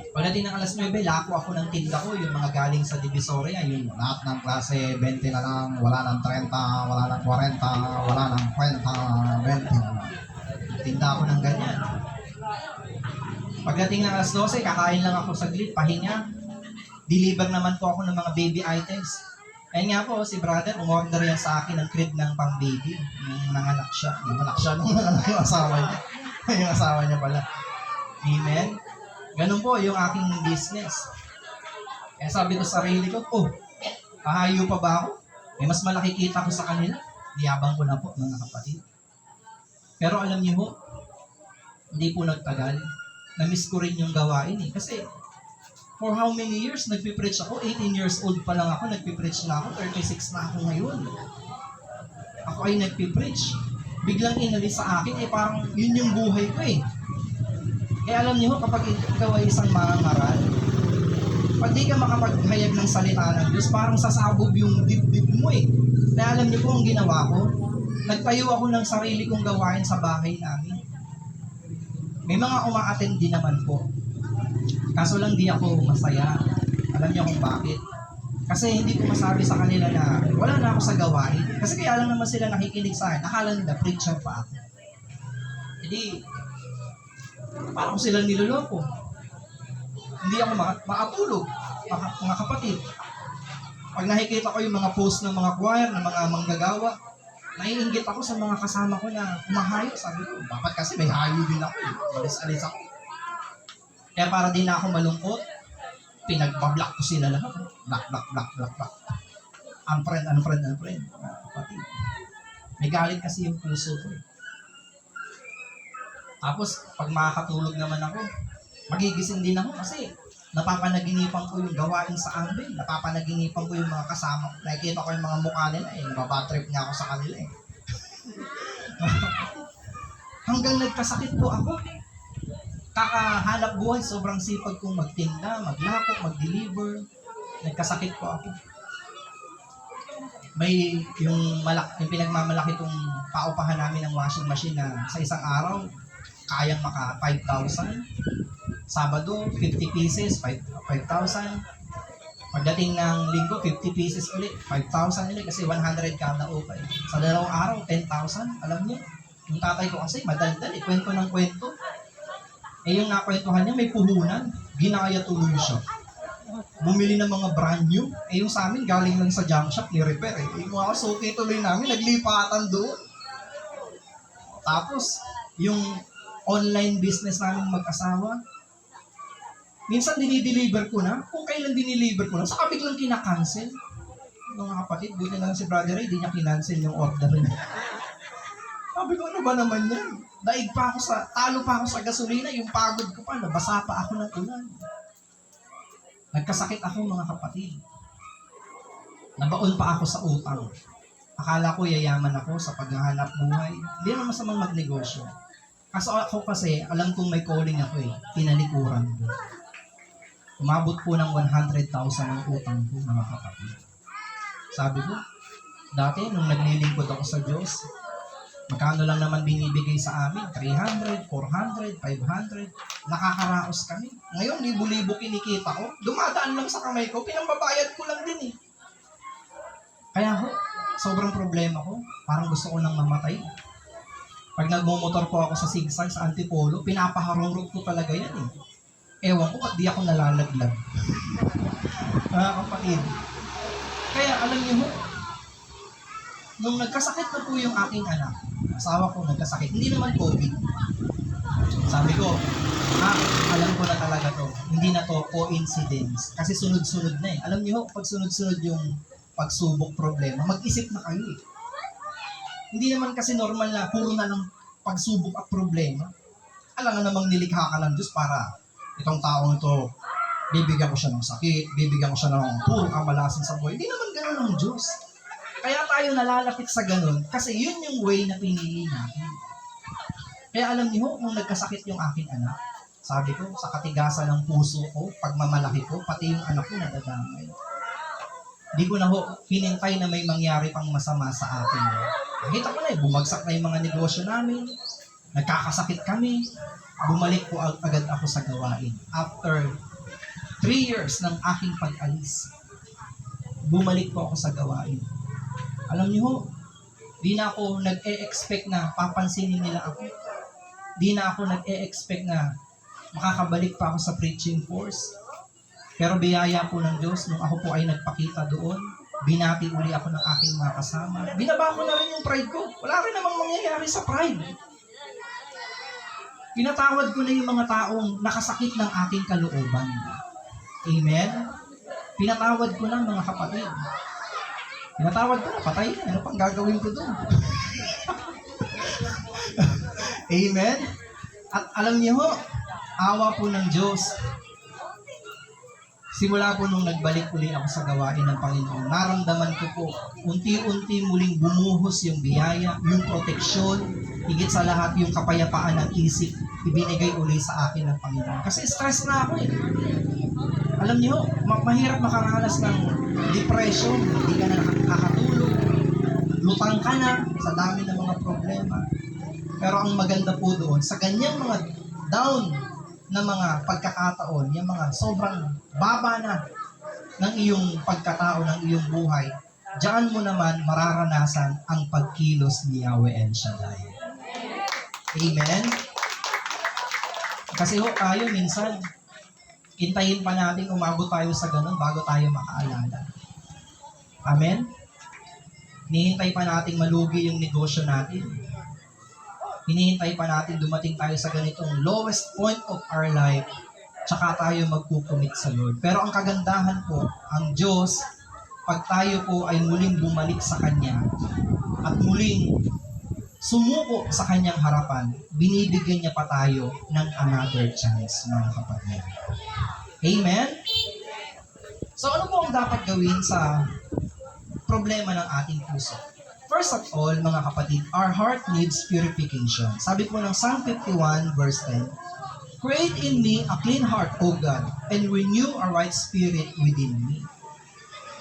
Pagdating ng alas 9, lako ako ng tinda ko, yung mga galing sa Divisoria, yung lahat ng klase, 20 na lang, wala ng 30, wala ng 40, wala ng 20 na lang. Tinda ako ng ganyan. Pagdating ng alas 12, kakain lang ako saglit, pahinga. Deliver naman po ako ng mga baby items. Ayun nga po, si brother, umorder yan sa akin ng crib ng pang baby. Nung nanganak siya. Nanganak siya nung nanganak yung asawa niya. Yung asawa niya pala. Amen? Ganun po yung aking business. Kaya sabi ko sa sarili ko, kahayo pa ba ako? May mas malaki kita ko sa kanila. Niyabang ko na po, mga kapatid. Pero alam niyo po, hindi po nagtagal. Na-miss ko rin yung gawain Kasi, for how many years nagpipreach ako? 18 years old pa lang ako, nagpipreach na ako. 36 na ako ngayon. Ako ay nagpipreach. Biglang inalis sa akin, parang yun yung buhay ko Kaya alam niyo, kapag ikaw ay isang mangangaral, pag di ka makapaghayag ng salita ng Diyos, parang sasabog yung dibdib mo Kaya alam niyo po ang ginawa ko, nagtayo ako ng sarili kong gawain sa bahay namin. May mga uma-attend din naman po. Kaso lang di ako masaya. Alam niyo kung bakit? Kasi hindi ko masabi sa kanila na wala na ako sa gawain. Kasi kaya lang naman sila nakikinig sa akin. Akala nila preacher pa ako. Hindi, parang ko silang niloloko. Hindi ako makatulog, mga kapatid. Pag nakikita ko yung mga post ng mga choir, ng mga manggagawa, naiinggit ako sa mga kasama ko na umahayo. Sabi ko, dapat kasi may hayo din ako. Alis-alis ako. Kaya para di na ako malungkot, pinagbablock ko sila lahat. Block. Unfriend. Kapatid. May galit kasi yung puso ko Tapos, pag makakatulog naman ako, magigising din ako kasi napapanaginipan ko yung gawain sa amin. Napapanaginipan ko yung mga kasama ko. Nakikita ko yung mga mukha nila nababatrip nga ako sa kanila Hanggang nagkasakit po ako. kakahanap buhay, sobrang sipag kong magtinda, maglako, mag-deliver. Nagkasakit po ako. May yung pinagmamalaki itong paupahan namin ng washing machine na sa isang araw, kayang maka 5,000. Sabado, 50 pieces, 5,000. Pagdating ng linggo, 50 pieces ulit, 5,000 ulit kasi 100 kada upay. Sa dalawang araw, 10,000. Alam niyo, yung tatay ko kasi madaldal, kwento ng kwento. Yung nakwentuhan niya, may puhunan, ginaya tuloy siya. Bumili ng mga brand new. Yung sa amin, galing lang sa junk shop, ni-repair. Yung mga suki tuloy namin, naglipatan doon. Tapos, yung online business namin mag-asawa, minsan dinideliver ko na. Kung kailan dinideliver ko na, saka biglang kinakancel. Mga kapatid, buti na lang si Brother Ray, di niya kinancel yung order niya. Sabi ko, ano ba naman yan? Talo pa ako sa gasolina, yung pagod ko pa, nabasa pa ako ng ulan. Nagkasakit ako mga kapatid. Nabaon pa ako sa utang. Akala ko yayaman ako sa paghahanap buhay. Hindi naman masamang magnegosyo. Kaso ako kasi, alam kong may calling ako tinalikuran ko. Umabot po ng 100,000 ang utang ko mga kapatid. Sabi ko, dati nung naglilingkod ako sa Diyos, magkano lang naman binibigay sa amin? 300, 400, 500. Nakakaraos kami. Ngayon, libo-libo kinikita ko. Dumadaan lang sa kamay ko. Pinambabayad ko lang din Kaya sobrang problema ko. Parang gusto ko nang mamatay. Pag nagmumotor po ako sa Sigsag, sa Antipolo, pinapaharurot ko talaga yan Ewan ko, ba't di ako nalalaglag? Mga kapatid. Kaya alam niyo nung nagkasakit na po yung aking anak, asawa ko nagkasakit, hindi naman COVID. Sabi ko, alam ko na talaga to. Hindi na to coincidence. Kasi sunod-sunod na Alam niyo pag sunod-sunod yung pagsubok problema, mag-isip na kayo Hindi naman kasi normal na puro na lang pagsubok at problema. Alam nga namang nilikha ka ng Diyos para itong taong ito, bibigyan ko siya ng sakit, bibigyan ko siya ng puro kamalasan sa buhay. Hindi naman gano'n ng Diyos. Kaya tayo nalalapit sa ganun kasi yun yung way na pinili natin. Kaya alam niyo, nung nagkasakit yung aking anak, sabi ko, sa katigasan ng puso ko, pagmamalaki ko, pati yung anak ko nadadamay. Di ko na hinintay na may mangyari pang masama sa akin. Nakita ko na bumagsak na yung mga negosyo namin, nagkakasakit kami, bumalik po agad ako sa gawain. After 3 years ng aking pag-alis, bumalik po ako sa gawain. Alam niyo di na ako nag-e-expect na papansinin nila ako. Di na ako nag-e-expect na makakabalik pa ako sa preaching force. Pero biyaya po ng Diyos, nung ako po ay nagpakita doon, binati uli ako ng aking mga kasama. Binaba ko na rin yung pride ko. Wala rin namang mangyayari sa pride. Pinatawad ko na yung mga taong nakasakit ng aking kalooban. Amen? Pinatawad ko na mga kapatid. Pinatawad ko na, patay na. Ano pang gagawin ko doon? Amen? At alam niyo awa po ng Diyos. Simula po nung nagbalik uli ako sa gawain ng Panginoon, naramdaman ko po, unti-unti muling bumuhos yung biyaya, yung proteksyon, higit sa lahat yung kapayapaan ng isip, ibinigay uli sa akin ng Panginoon. Kasi stress na ako Alam niyo, mahirap makaranas ng depression, hindi ka na nakakatulog, lutang ka na sa dami ng mga problema. Pero ang maganda po doon, sa ganyang mga down na mga pagkakataon, yung mga sobrang baba na ng iyong pagkatao, ng iyong buhay, diyan mo naman mararanasan ang pagkilos ni Yahweh El Shaddai. Amen? Kasi tayo minsan, hintayin pa natin umabot tayo sa ganun bago tayo makaalala. Amen? Hinihintay pa natin malugi yung negosyo natin. Hinihintay pa natin dumating tayo sa ganitong lowest point of our life, tsaka tayo magkukumit sa Lord. Pero ang kagandahan po, ang Diyos, pag tayo po ay muling bumalik sa Kanya at muling sumuko sa Kanyang harapan, binibigyan niya pa tayo ng another chance, mga kapatid. Amen? So ano po ang dapat gawin sa problema ng ating puso? First of all, mga kapatid, our heart needs purification. Sabi po ng Psalm 51 verse 10, Create in me a clean heart, O God, and renew a right spirit within me.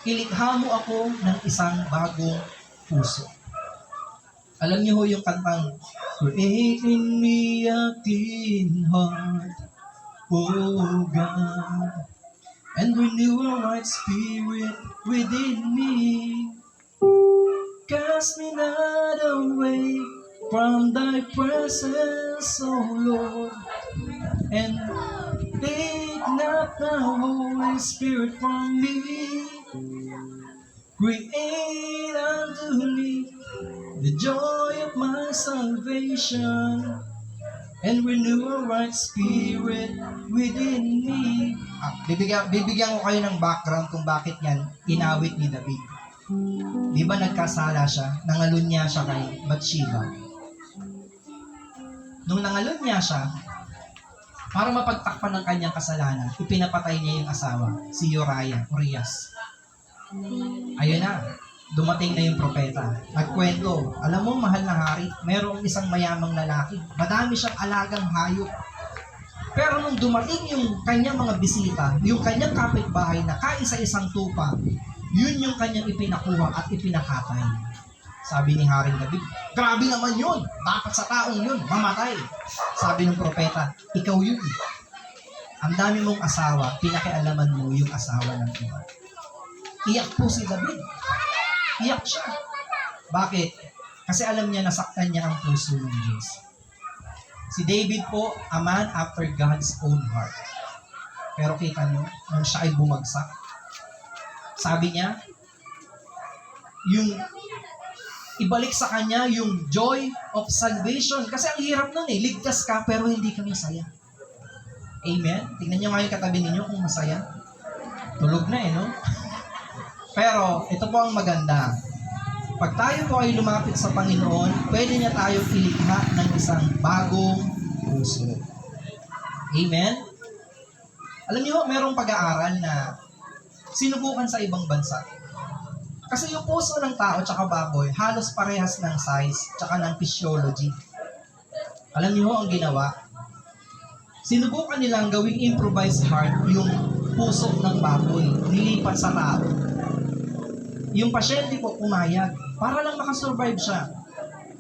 Ilikha mo ako ng isang bagong puso. Alam niyo ho yung kantang, Create in me a clean heart, O God, and renew a right spirit within me. Cast me not away from thy presence, O Lord, and take not the Holy Spirit from me. Create unto me the joy of my salvation, and renew a right spirit within me. Bibigyan ko kayo ng background kung bakit yan inawit ni David. Di ba nagkasala siya? Nangalunya siya kay Bathsheba. Nung nangalunya siya, para mapagtakpan ng kanyang kasalanan, ipinapatay niya yung asawa, si Urias. Ayun na, dumating na yung propeta. Nagkwento, alam mo, mahal na hari, merong isang mayamang lalaki. Madami siyang alagang hayop. Pero nung dumating yung kanyang mga bisita, yung kanyang kapitbahay na kaisa-isang tupa, yun yung kanyang ipinakuha at ipinakatay. Sabi ni Haring David, grabe naman yun! Dapat sa taong yun, mamatay. Sabi ng propeta, ikaw yun. Ang dami mong asawa, pinakialaman mo yung asawa ng iba. Iyak po si David. Iyak siya. Bakit? Kasi alam niya nasaktan niya ang puso ng Diyos. Si David po, a man after God's own heart. Pero kita niyo, nung siya ay bumagsak, sabi niya, yung ibalik sa kanya yung joy of salvation. Kasi ang hirap nun ligtas ka pero hindi ka masaya. Amen? Tingnan niyo nga yung katabi ninyo kung masaya. Tulog na no? Pero ito po ang maganda. Pag tayo po ay lumapit sa Panginoon, pwede niya tayo ilikha ng isang bagong puso. Amen? Alam niyo, merong pag-aaral na sinubukan sa ibang bansa. Kasi yung puso ng tao tsaka baboy, halos parehas ng size tsaka ng physiology. Alam niyo ang ginawa? Sinubukan nilang gawing improvised heart yung puso ng baboy, nilipat sa tao. Yung pasyente po umayag para lang makasurvive siya.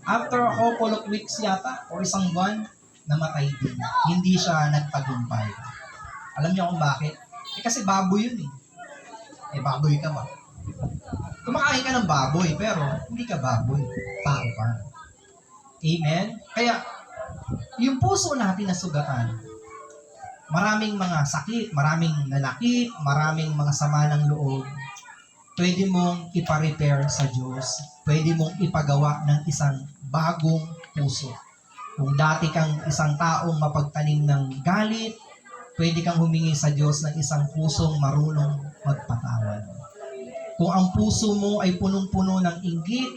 After a couple of weeks yata o isang buwan, namatay din. Hindi siya nagtagumpay. Alam niyo kung bakit? Kasi baboy yun baboy ka ba? Kumakain ka ng baboy, pero hindi ka baboy. Tao ka. Amen? Kaya, yung puso natin na sugatan, maraming mga sakit, maraming nanakit, maraming mga sama ng loob, pwede mong ipa-repair sa Diyos. Pwede mong ipagawa ng isang bagong puso. Kung dati kang isang taong mapagtanim ng galit, pwede kang humingi sa Diyos ng isang pusong marunong magpatawad. Kung ang puso mo ay punong-puno ng inggit,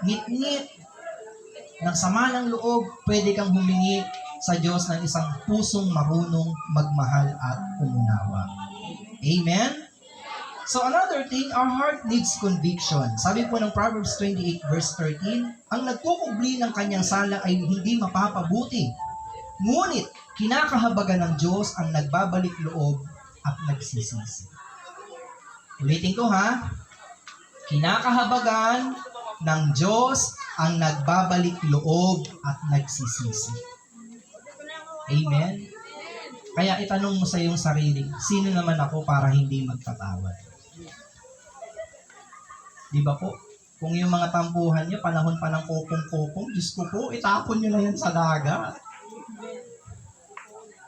ngit-ngit, ng sama ng loob, pwede kang humingi sa Diyos ng isang pusong marunong magmahal at umunawa. Amen? So another thing, our heart needs conviction. Sabi po ng Proverbs 28 verse 13, ang nagkukubli ng kanyang sala ay hindi mapapabuti. Ngunit, kinakahabagan ng Diyos ang nagbabalik loob at nagsisisi. Ulitin ko ha, kinakahabagan ng Diyos ang nagbabalik loob at nagsisisi. Amen? Kaya itanong mo sa iyong sarili, sino naman ako para hindi magpatawad? Di ba po? Kung yung mga tampuhan niyo, panahon pa ng kopong-kopong, Diyos ko po, itapon niyo na yan sa dagat.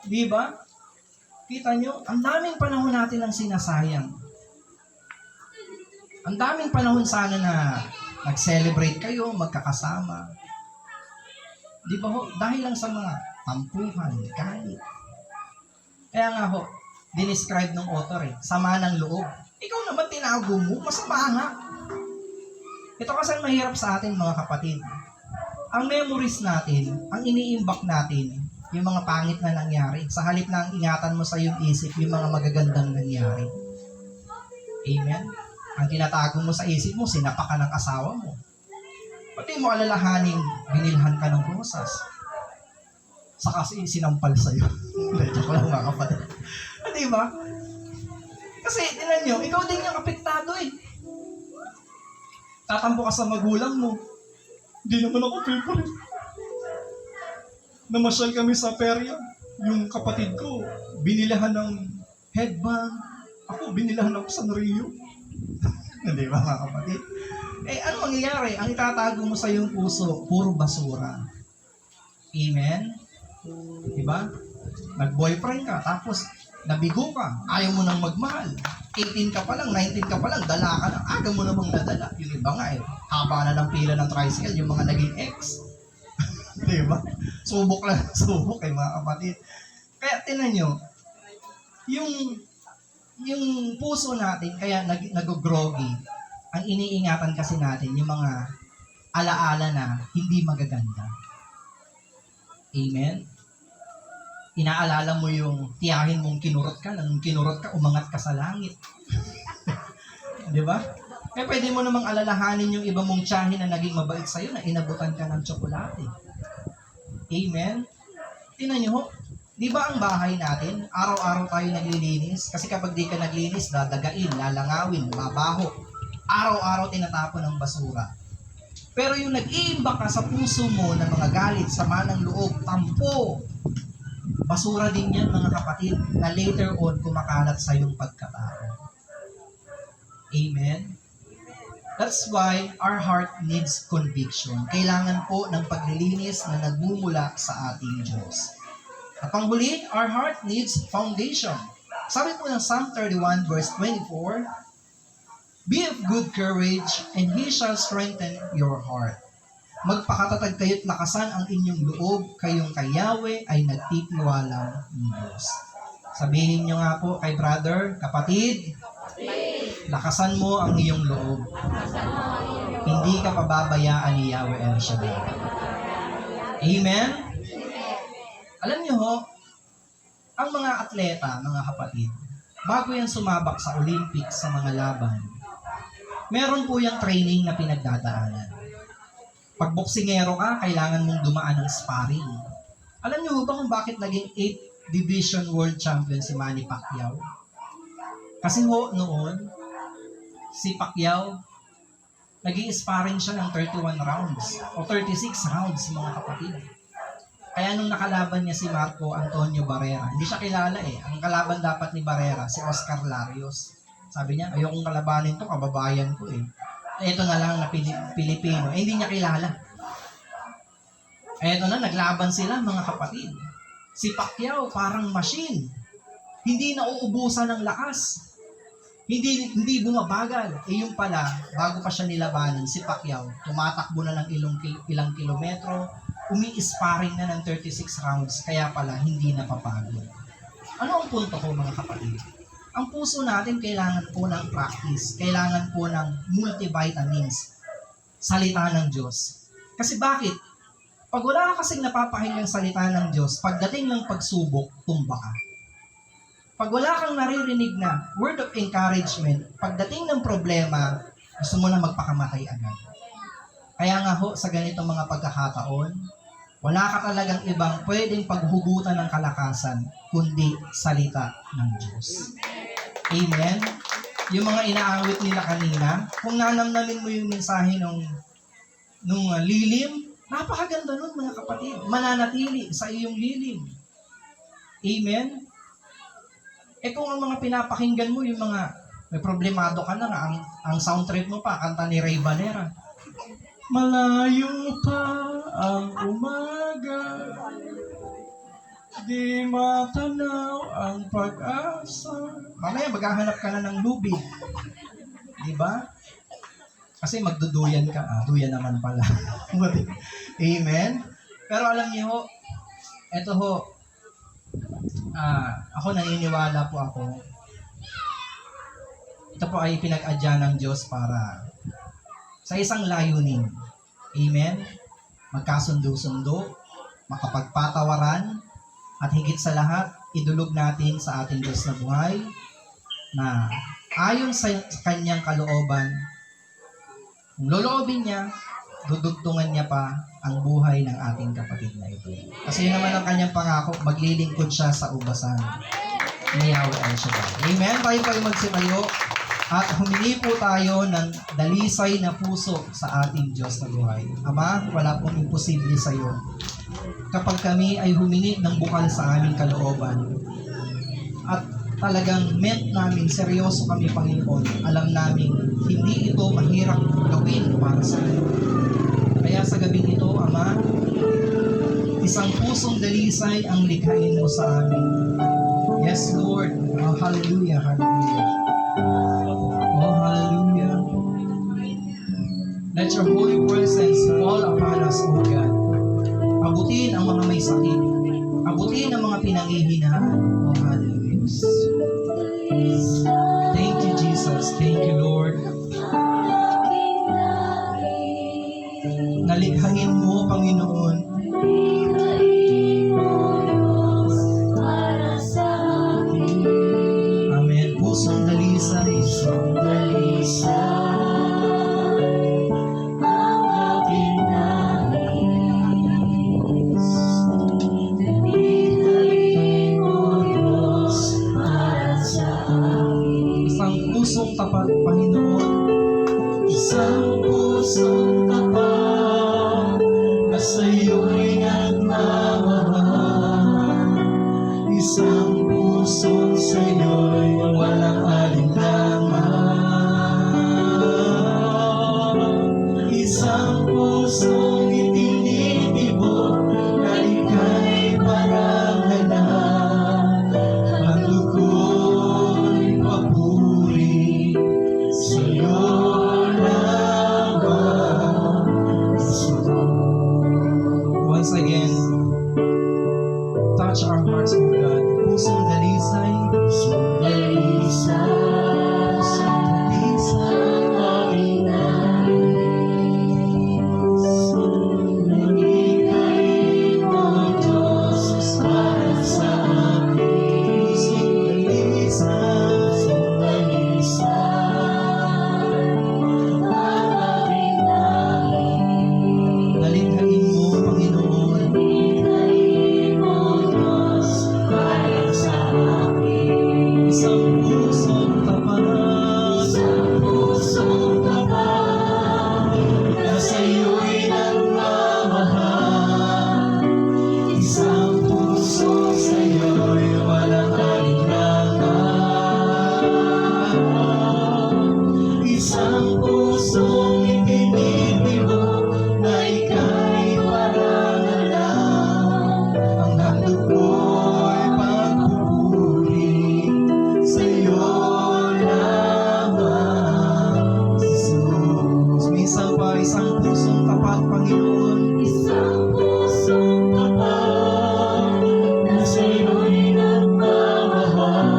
Di ba? Kita niyo, ang daming panahon natin ang sinasayang. Ang daming panahon sana na nag-celebrate kayo, magkakasama. Di ba ho? Dahil lang sa mga tampuhan, galit. Kaya nga ho, dinescribe ng author sama ng loob. Ikaw naman tinago mo, masama nga. Ito kasi mahirap sa atin mga kapatid. Ang memories natin, ang iniimbak natin, yung mga pangit na nangyari, sa halip na ang ingatan mo sa iyong isip, yung mga magagandang nangyari. Amen? Ang tinatago mo sa isip mo, sinapa ka ng asawa mo. Pati mo alalahaning binilhan ka ng rosas. saka sinampal sa'yo. Joke lang mga kapatid. Di ba? Kasi, tinan nyo, ikaw din yung apektado eh. Tatampo ka sa magulang mo. Hindi naman ako favorite. Namasyal kami sa perya. Yung kapatid ko, binilahan ng headband. Ako, binilahan ako sa Rio. Hindi ba mga kapatid? Eh, ano mangyayari? Ang itatago mo sa iyong puso, puro basura. Amen? Diba? Nag-boyfriend ka, tapos nabigo ka, ayaw mo nang magmahal. 18 ka pa lang, 19 ka pa lang, dala ka na. Aga mo namang nadala. Yung iba nga eh, haba na ng pila ng tricycle, yung mga naging ex. Diba? Subok lang, subok eh mga kapatid. Kaya tinan nyo, yung puso natin, kaya nag-groggy, ang iniingatan kasi natin, yung mga alaala na hindi magaganda. Amen? Inaalala mo yung tiyahin mong kinurot ka, nung kinurot ka, umangat ka sa langit. Di ba? Eh, pwede mo namang alalahanin yung iba mong tiyahin na naging mabait sa'yo, na inabutan ka ng tsokolate. Amen? Tingnan nyo ho, di ba ang bahay natin, araw-araw tayo naglilinis? Kasi kapag di ka naglinis, dadagain, lalangawin, mabaho. Araw-araw tinatapon ng basura. Pero yung nag-iimbak ka sa puso mo ng mga galit, sama ng loob, tampo, basura din yan mga kapatid, na later on kumakalat sa iyong pagkatao. Amen? That's why our heart needs conviction. Kailangan po ng paglilinis na nagmumula sa ating Diyos. At panghuli, our heart needs foundation. Sabi po ng Psalm 31 verse 24, "Be of good courage, and He shall strengthen your heart." Magpakatatag kayo't lakasan ang inyong loob, kayong kay Yahweh ay nagtitiwala ng Diyos. Sabihin nyo nga po kay brother, kapatid, lakasan mo ang iyong loob. Hindi ka pababayaan ni Yahweh El Shaddai. Amen? Alam nyo ho, ang mga atleta, mga kapatid, bago yan sumabak sa Olympics, sa mga laban, meron po yung training na pinagdadaanan. Pag boksingero ka, kailangan mong dumaan ng sparring. Alam niyo ba kung bakit naging 8th Division World Champion si Manny Pacquiao? Kasi ho, noon, si Pacquiao, naging sparring siya ng 31 rounds o 36 rounds, mga kapatid. Kaya nung nakalaban niya si Marco Antonio Barrera, hindi siya kilala eh. Ang kalaban dapat ni Barrera, si Oscar Larios. Sabi niya, ayokong kalabanin to, kababayan ko eh. Ito na lang na Pilipino. Eh, hindi niya kilala. Ito na, naglaban sila mga kapatid. Si Pacquiao, parang machine. Hindi nauubusan ng lakas. Hindi bumabagal. Eh yung pala, bago pa siya nilabanan, si Pacquiao, tumatakbo na ng ilang kilometro, umi-sparring na ng 36 rounds, kaya pala hindi napapagod. Ano ang punto ko mga kapatid? Ang puso natin kailangan po ng practice, kailangan po ng multivitamins, salita ng Diyos. Kasi bakit? Pag wala ka kasing napapakinggang salita ng Diyos, pagdating ng pagsubok, tumba ka. Pag wala kang naririnig na word of encouragement, pagdating ng problema, gusto mo na magpakamatay agad. Kaya nga ho, sa ganitong mga pagkakataon, wala ka talagang ibang pwedeng paghugutan ng kalakasan, kundi salita ng Diyos. Amen? Yung mga inaawit nila kanina, kung nanamnamin mo yung mensahe nung lilim, napakaganda nun mga kapatid. Mananatili sa iyong lilim. Amen? Eh kung ang mga pinapakinggan mo, yung mga may problemado ka na nga, ang sound trip mo pa, kanta ni Ray Valera. Malayo pa ang umaga, di matanaw ang pag-asa. Mamaya maghahanap ka na ng lubid. Diba? Kasi magduduyan ka. Duyan naman pala. Amen? Pero alam niyo ho, eto ho, ako naniniwala po ako, ito po ay pinag-adya ng Diyos para sa isang layunin. Amen? Magkasundo-sundo, makapagpatawaran, at higit sa lahat, idulog natin sa ating Diyos na buhay na ayon sa kanyang kalooban, kung loloobin niya, dudugtungan niya pa ang buhay ng ating kapatid na ito. Kasi yun naman ang kanyang pangako, maglilingkod siya sa ubasan ni Yahweh El Shaddai. Amen? Tayo kayo magsimayo at humingi po tayo ng dalisay na puso sa ating Diyos na buhay. Ama, wala pong imposible sa iyo. Kapag kami ay humingi ng bukal sa aming kalooban at talagang meant namin, seryoso kami, Panginoon, alam namin hindi ito mahirap gawin para sa iyo. Kaya sa gabing ito, Ama, isang pusong dalisay ang likhain mo sa amin. Yes, Lord. Oh, hallelujah, hallelujah. Oh, hallelujah. Let your holy presence fall upon us, O God. Abutin ang mga may sakit. Abutin ang mga pinanghihinaan. Oh, hallelujah. Thank you, Jesus. Thank you, Lord. Nalikhain mo, Panginoon, para sa akin. amen, pusong dalisay, Ang aking nais. Nilikhain mo, Diyos, para sa akin. isang pusong tapat, Panginoon, Isang pusong tapat na sa'yo'y nagmamahal. Isang pusong sa'yo'y walang alinlangan. Isang pusong itinitibok na ika'y parangalan. Ang luko'y papuri sa'yo. once again, touch our hearts, O God. Pusong dalisay, pusong dalisay, Ang aking nais. Nilikhain mo, Diyos, para sa akin. pusong dalisay, nalikhain mo, Panginoon, isang pusong tapat, na sa'yo'y nagmamahal. Isang puso sa'yo'y walang alinlangan. Isang pusong itinitibok na ika'y parangalan. ang handog Ko'y pagpupuri sa'yo lamang, Jesus. minsan pa, isang pusong tapat, Panginoon, Isang pusong tapat na sa'yo'y nagmamahal.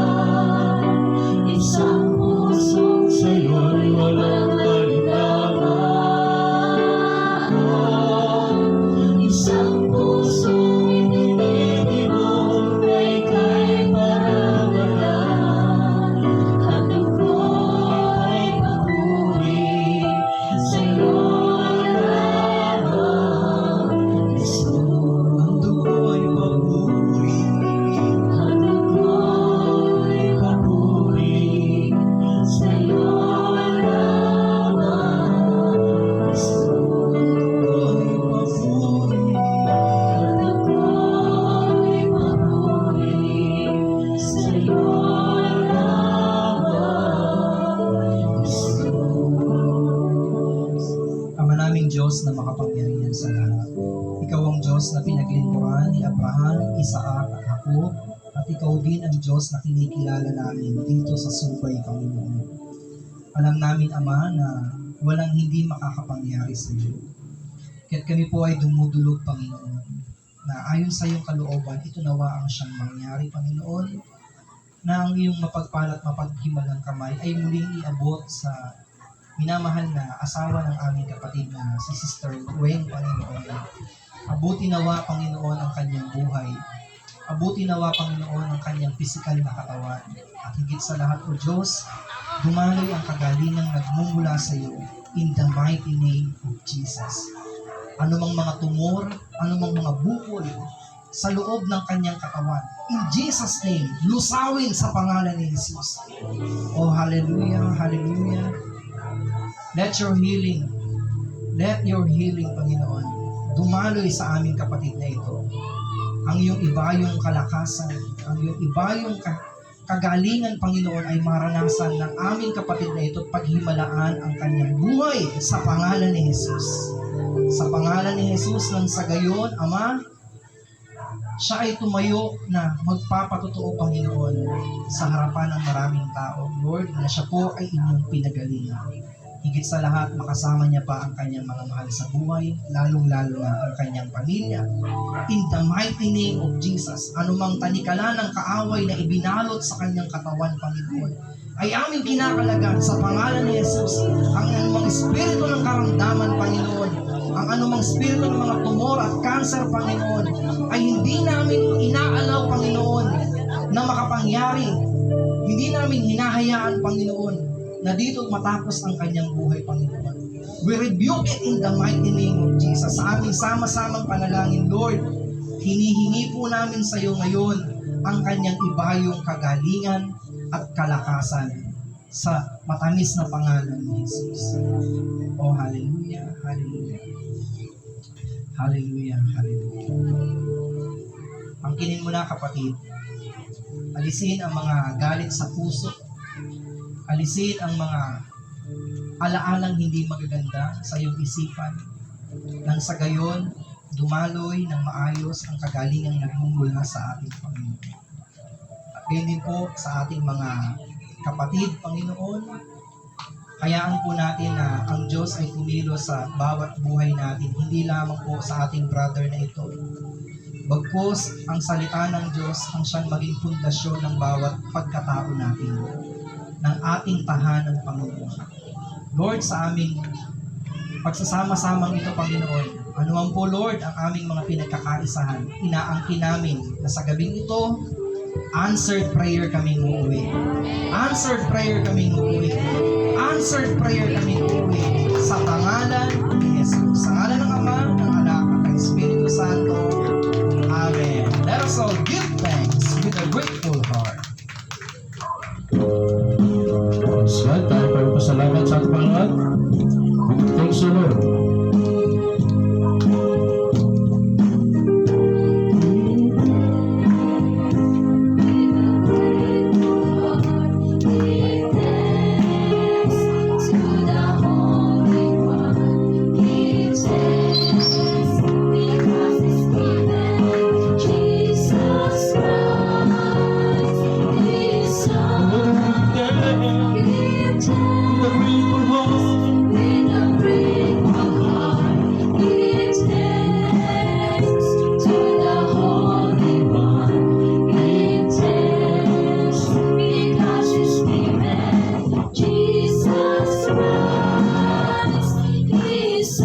Isang pusong sa'yo'y walang alinlangan. Isang pusong itinitibok na ika'y parangalan. Handog ko'y papuri sa'yo lamang, Jesus. ang dugo'y papuri, Handog ko'y papuri sa'yo lamang, Jesus. dugo'y papuri, Handog ko'y papuri sa'yo lamang, Jesus. Ama naming Diyos na makapangyarihan sa lahat. Ikaw ang Diyos na pinaglingkuran ni Abraham, Isaac at Jacob, at ikaw din ang Diyos na kinikilala namin dito sa Subay, Panginoon. Alam namin, Ama, na walang hindi makakapangyari sa iyo. Kaya't kami po ay dumudulog, Panginoon, na ayon sa iyong kalooban, ito nawa ang siyang mangyari, Panginoon, na ang iyong mapagpalat mapaghimalang kamay ay muling iabot sa minamahal na asawa ng aming kapatid na si Sister Weng, Panginoon. Abuti nawa, Panginoon, ang kanyang buhay. Abuti nawa, Panginoon, ang kanyang pisikal na katawan. At higit sa lahat, O Diyos, Dumaloy ang kagalingang nagmumula sa iyo in the mighty name of Jesus. Anumang mga tumor, anumang mga bukol sa loob ng kanyang katawan, in Jesus' name, lusawin sa pangalan ni Jesus. Oh, hallelujah, hallelujah. Let your healing, Panginoon, dumaloy sa aming kapatid na ito. Ang iyong ibayong kalakasan, ang iyong ibayong kagalingan, Panginoon, ay maranasan ng aming kapatid na ito at paghimalaan ang kanyang buhay sa pangalan ni Jesus. Sa pangalan ni Jesus, nang sa gayon, Ama, siya ay tumayo na magpapatotoo, Panginoon, sa harapan ng maraming tao, Lord, na siya po ay inyong pinagalingan. Higit sa lahat, makasama niya pa ang kanyang mga mahal sa buhay, lalong-lalo na ang kanyang pamilya. In the mighty name of Jesus, anumang tanikala ng kaaway na ibinalot sa kanyang katawan, Panginoon, ay aming kinakalagan sa pangalan ni Jesus. Ang anumang espiritu ng karamdaman, Panginoon, ang anumang espiritu ng mga tumor at cancer, Panginoon, ay hindi namin inaalaw, Panginoon, na makapangyari. Hindi namin hinahayaan, Panginoon, na dito matapos ang kanyang buhay, Panginoon. We rebuke it in the mighty name of Jesus. Sa aming sama-samang panalangin, Lord, hinihingi po namin sa iyo ngayon ang kanyang ibayong kagalingan at kalakasan sa matamis na pangalan ni Jesus. Oh, hallelujah, hallelujah. Hallelujah, hallelujah. Angkinin mo na, kapatid. Alisin ang mga galit sa puso. Alisin ang mga alaalang hindi magaganda sa iyong isipan. Nang sa gayon, dumaloy ng maayos ang kagalingang nagmumula sa ating Panginoon. At gayon din po sa ating mga kapatid, Panginoon. Hayaan po natin na ang Diyos ay kumilos sa bawat buhay natin, hindi lamang po sa ating brother na ito. Bagkus, ang salita ng Diyos ang siyang maging pundasyon ng bawat pagkatao natin, ng ating tahanan, Panginoon. Lord, sa aming pagsasama-samang ito, Panginoon, anuman po, Lord, ang aming mga pinagkakaisahan, inaangkin namin na sa gabing ito, answered prayer kaming uuwi. Answered prayer kaming uuwi. Answered prayer kaming uuwi. Sa pangalan ni Jesus. Sa ngalan ng Ama, ng Anak, at ng Espiritu Santo. Amen. Let us all give thanks with a grateful heart. Praise God. Tayo pa pasalamat sa ating Panginoon. Thanks the Lord. Jesus Christ is